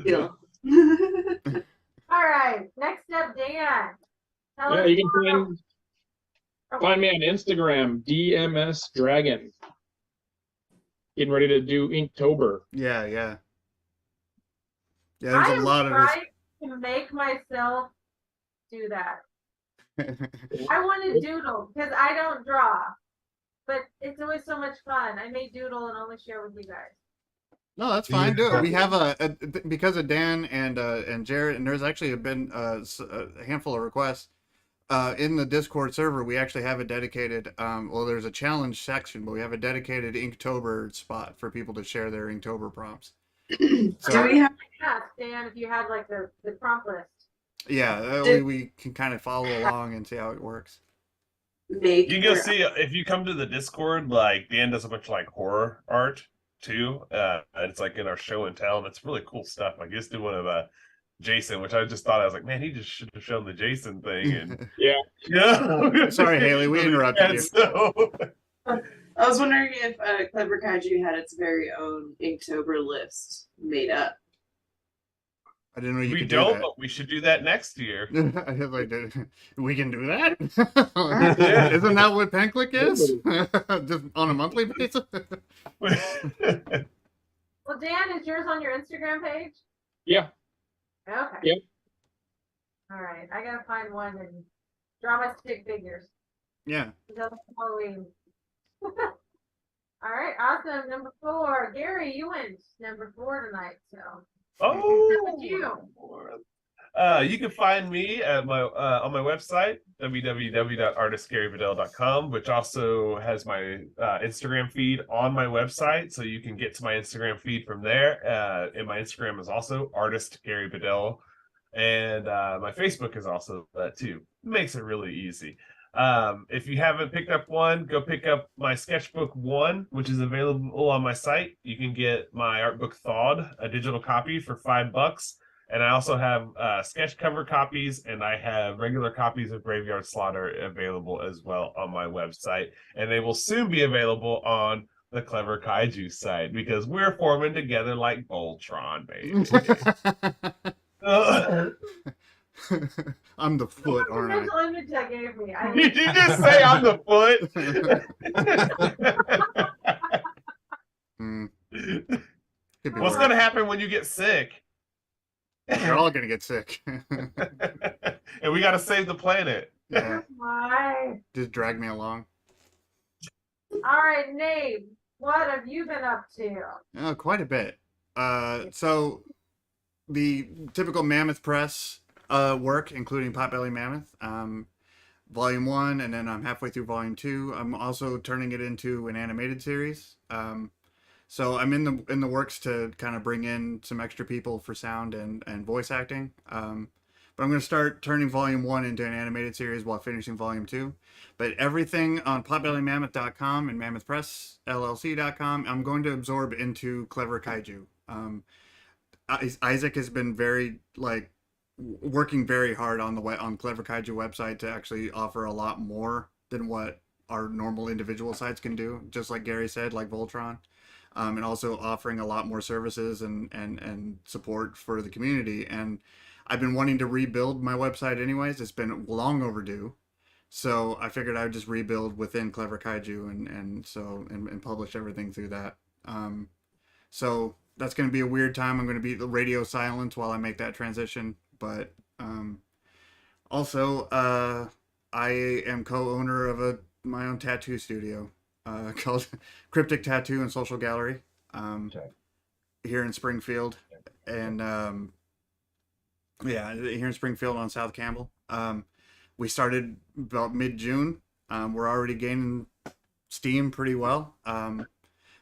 Deal.
All right. Next up, Dan. Tell
Yeah,
us
you can
more
find me on Instagram, DMS Dragon. Getting ready to do Inktober.
Yeah. Yeah, there's
I
a
am
lot of
trying to make myself do that. I want to doodle because I don't draw, but it's always so much fun. I may doodle and only share with you guys.
No, that's fine. Do it. We have because of Dan and Jared, and there's actually been a handful of requests in the Discord server. We actually have a dedicated. Well, there's a challenge section, but we have a dedicated Inktober spot for people to share their Inktober prompts.
Do we have?
Yeah, Dan, if you had like the prompt list.
Yeah, we can kind of follow along and see how it works.
You can go see if you come to the Discord. Like Dan does a bunch of like horror art too. And it's like in our show and tell, and it's really cool stuff. Like just did one of Jason, which I just thought I was like, man, he just should have shown the Jason thing. And
yeah.
Sorry, Haley, we interrupted you.
So...
I was wondering if Clever Kaiju had its very own Inktober list made up.
I didn't know you
we
could
don't,
do that.
but we should do that next year.
I have like, we can do that. Yeah. Isn't that what Clique is? Just on a monthly basis.
Well, Dan, is yours on your Instagram page?
Yeah.
Okay.
Yep.
All right, I gotta find one and draw my stick figures.
Yeah.
Until Halloween. All right, awesome. Number 4, Gary, you went number 4 tonight. So.
You can find me at my on my website www.artistgarybedell.com, which also has my Instagram feed on my website, so you can get to my Instagram feed from there. And my Instagram is also Artist Gary Bedell, and my Facebook is also that too. Makes it really easy. If you haven't picked up one, go pick up my sketchbook 1, which is available on my site. You can get my art book Thawed, a digital copy, for $5. And I also have sketch cover copies, and I have regular copies of Graveyard Slaughter available as well on my website. And they will soon be available on the Clever Kaiju site, because we're forming together like Voltron, baby.
I'm the foot, aren't I?
Mental image that gave me.
Did you just say I'm the foot? What's going to happen when you get sick?
You're all going to get sick.
And we got to save the planet.
Yeah.
Why?
Just drag me along.
All right, Nate, what have you been up to?
Quite a bit. So the typical Mammoth Press work, including Potbelly Mammoth, Volume 1, and then I'm halfway through Volume 2. I'm also turning it into an animated series. So I'm in the works to kind of bring in some extra people for sound and voice acting. But I'm going to start turning Volume 1 into an animated series while finishing Volume 2. But everything on potbellymammoth.com and mammothpressllc.com, I'm going to absorb into Clever Kaiju. Isaac has been working very hard on Clever Kaiju website to actually offer a lot more than what our normal individual sites can do. Just like Gary said, like Voltron. And also offering a lot more services and support for the community. And I've been wanting to rebuild my website anyways. It's been long overdue. So I figured I would just rebuild within Clever Kaiju and publish everything through that. So that's going to be a weird time. I'm going to be the radio silence while I make that transition. But also, I am co-owner of my own tattoo studio called Cryptic Tattoo and Social Gallery here in Springfield. And yeah, here in Springfield on South Campbell. We started about mid-June. We're already gaining steam pretty well.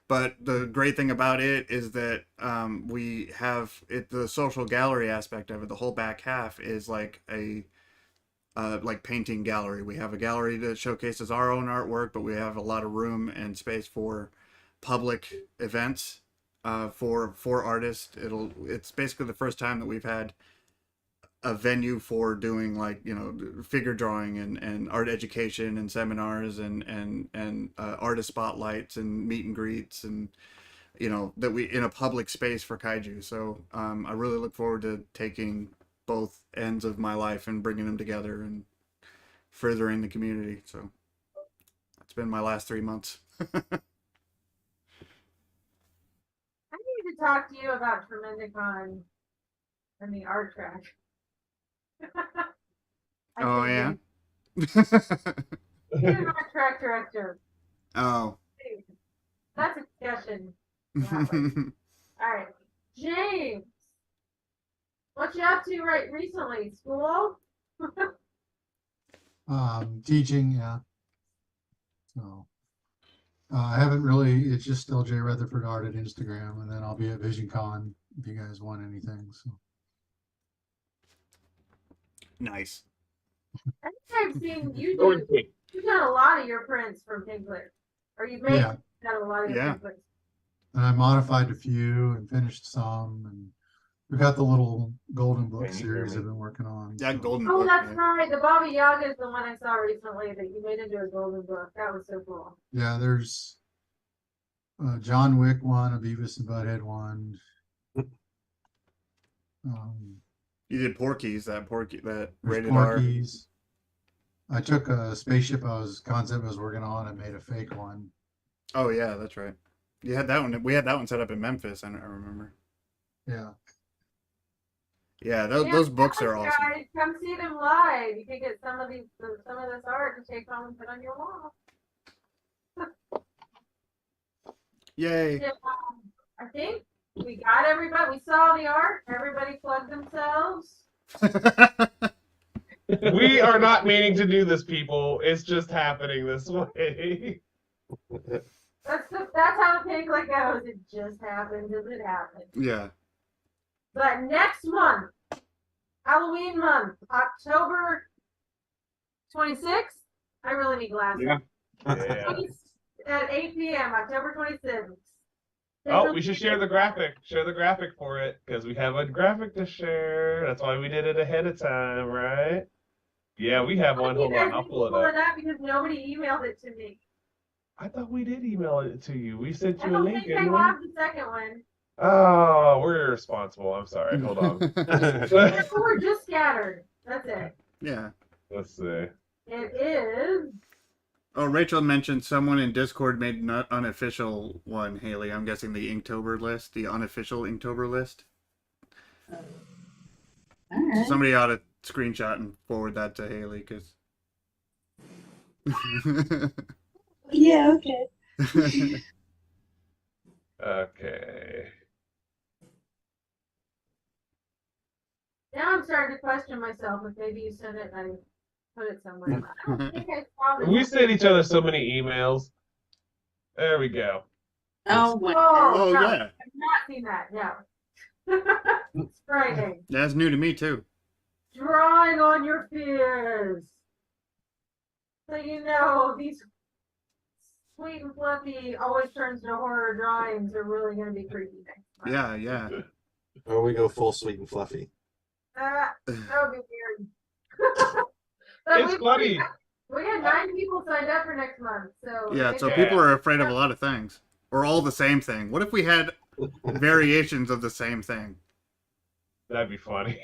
But the great thing about it is that we have the social gallery aspect of it. The whole back half is like a like painting gallery. We have a gallery that showcases our own artwork, but we have a lot of room and space for public events for artists. It's basically the first time that we've had a venue for doing like figure drawing and art education and seminars and artist spotlights and meet and greets and that we in a public space for kaiju. So I really look forward to taking both ends of my life and bringing them together and furthering the community. So that's been my last 3 months.
I need to talk to you about Tremendicon and the art track.
Oh yeah.
You're an art track director.
Oh.
That's a discussion. All right, James, what you up to right recently? School?
Teaching, yeah. So I haven't really. It's just still Jay Rutherford Art at Instagram, and then I'll be at VisionCon if you guys want anything. So
nice.
I think I've seen you do. You've done a lot of your prints from Piglet, or you've made done a lot of your prints.
And I modified a few and finished some, and we got the little Golden Book series I've been working on.
Yeah,
so.
Golden
Oh,
Book.
that's right. The Baba Yaga is the one I saw recently that you made into a Golden Book. That was so cool.
Yeah, there's John Wick one, a Beavis and Butthead one.
You did Porky's, that rated
Porky's. I took a spaceship concept I was working on and made a fake one.
Oh yeah, that's right. You had that one. We had that one set up in Memphis. I remember.
Yeah.
Yeah, those books are awesome.
Guys, come see them live. You can get some of this art to take home and put on your wall.
Yay!
Yeah, I think we got everybody. We saw the art. Everybody plugged themselves.
We are not meaning to do this, people. It's just happening this way.
That's how the pig like goes. It just happens as it happens.
Yeah.
But next month, Halloween month, October 26th. I really need glasses.
Yeah.
At 8 p.m., October 26th.
Oh, we should share the graphic. Share the graphic for it because we have a graphic to share. That's why we did it ahead of time, right? Yeah, we have one. Hold on, I'll pull it up.
Because nobody emailed it to me.
I thought we did email it to you. We sent
I
you a
don't
link.
think I have the second one.
Oh, we're irresponsible. I'm sorry. Hold on.
We're just scattered. That's it.
Yeah.
Let's see.
It is.
Oh, Rachel mentioned someone in Discord made an unofficial one, Haley. I'm guessing the Inktober list, the unofficial Inktober list.
All right.
Somebody ought to screenshot and forward that to Haley, because.
Yeah, okay.
Okay.
Now I'm starting to question myself if maybe you sent it and I put it somewhere. I don't think I saw
We sent each other so many emails. There we go.
Oh, wow.
Oh,
no,
yeah.
I've not seen that. No. It's Friday.
That's new to me, too.
Drawing on your fears. So you know these sweet and fluffy, always turns to horror drawings are really going to be creepy next month.
Yeah, yeah.
Or we go full sweet and fluffy.
That would be weird.
It's funny.
We got 9 people signed up for next month, so
Yeah, so people are afraid of a lot of things. Or all the same thing. What if we had variations of the same thing?
That'd be funny.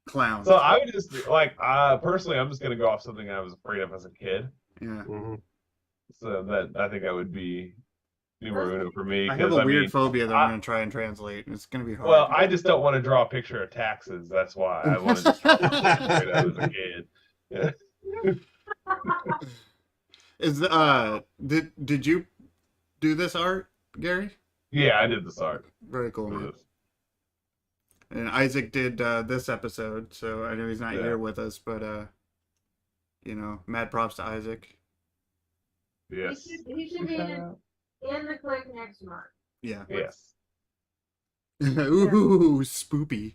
clowns.
So I would just like personally, I'm just gonna go off something I was afraid of as a kid.
Yeah.
So that I think that would be numero uno for me.
I have a weird phobia that I'm going to try and translate. It's going to be hard.
Well, I just don't want to draw a picture of taxes. That's why I want to just draw a picture of as a kid. Yeah.
Did you do this art, Gary?
Yeah, I did this art.
Very cool, man. And Isaac did this episode, so I know he's not here with us, but mad props to Isaac.
Yes.
He should be in the clique next month.
Yeah.
Yes.
Ooh, spoopy.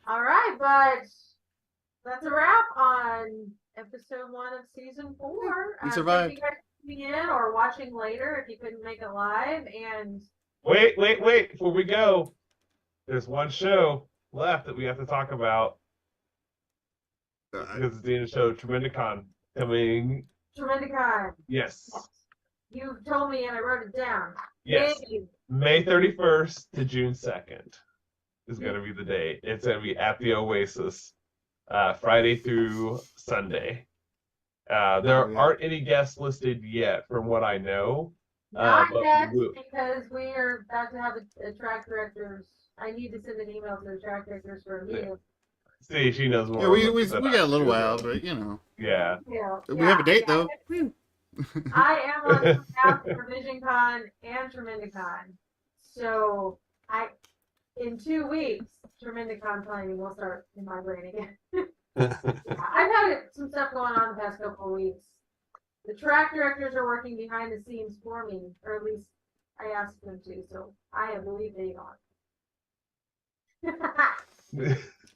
All right, but that's a wrap on episode 1 of season 4.
We survived.
Thank you guys for tuning in or watching later if you couldn't make it live. And
wait! Before we go, there's one show left that we have to talk about. Because it's the end of the show, Tremendicon coming.
Tremendicon.
Yes.
You told me and I wrote it down.
Yes. May 31st to June 2nd is going to be the date. It's going to be at the Oasis, Friday through Sunday. There aren't any guests listed yet, from what I know.
Not yet, because we are about to have a track directors. I need to send an email to the track directors for a meeting.
See, she knows more.
Yeah, we got a little while, but
Yeah.
We have a date though.
I am on the path for VisionCon and Tremendicon. So in 2 weeks, Tremendicon planning will start in my brain again. I've had some stuff going on the past couple of weeks. The track directors are working behind the scenes for me, or at least I asked them to, so I believe they are.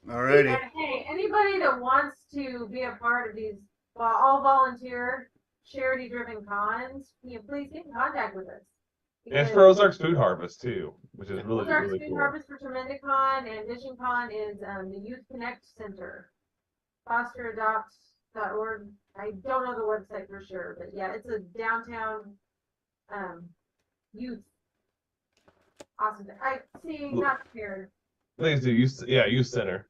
Alrighty.
And hey, anybody that wants to be a part of these all volunteer charity-driven cons, please get in contact with us.
And it's for Ozark's Food Harvest too, which is really
Ozark's
really
Food
cool.
Harvest for Tremendicon and VisionCon is the Youth Connect Center, fosteradopt.org. I don't know the website for sure, but yeah, it's a downtown youth. Awesome. I see, not here.
Please do youth center.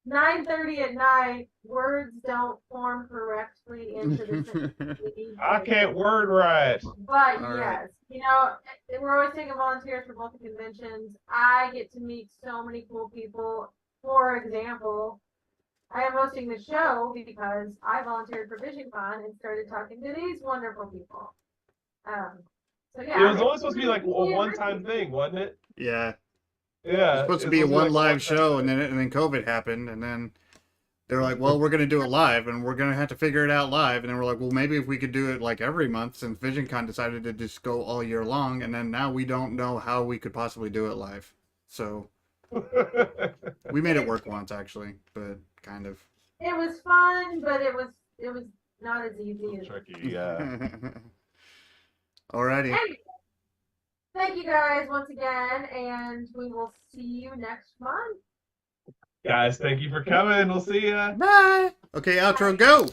9:30 at night. Words don't form correctly into the sentence.
I can't word right.
But
All
yes, we're always taking volunteers for both the conventions. I get to meet so many cool people. For example, I am hosting the show because I volunteered for VisionCon and started talking to these wonderful people. So yeah,
It was only supposed to be like a one-time thing, wasn't it?
Yeah.
Yeah.
It was supposed to be one live show, and then COVID happened, and then they're like, well, we're going to do it live, and we're going to have to figure it out live. And then we're like, well, maybe if we could do it like every month, since VisionCon decided to just go all year long, and then now we don't know how we could possibly do it live. So we made it work once, actually, but kind of.
it was fun, but it was not as easy as
Tricky, yeah.
Alrighty.
Anyway, thank you guys once again, and we will see you next month.
Guys, thank you for coming. We'll see ya.
Bye. Okay, outro, go.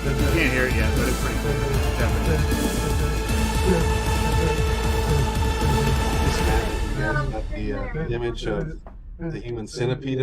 You can't hear it yet, but it's pretty cool.
Got the image of the human centipede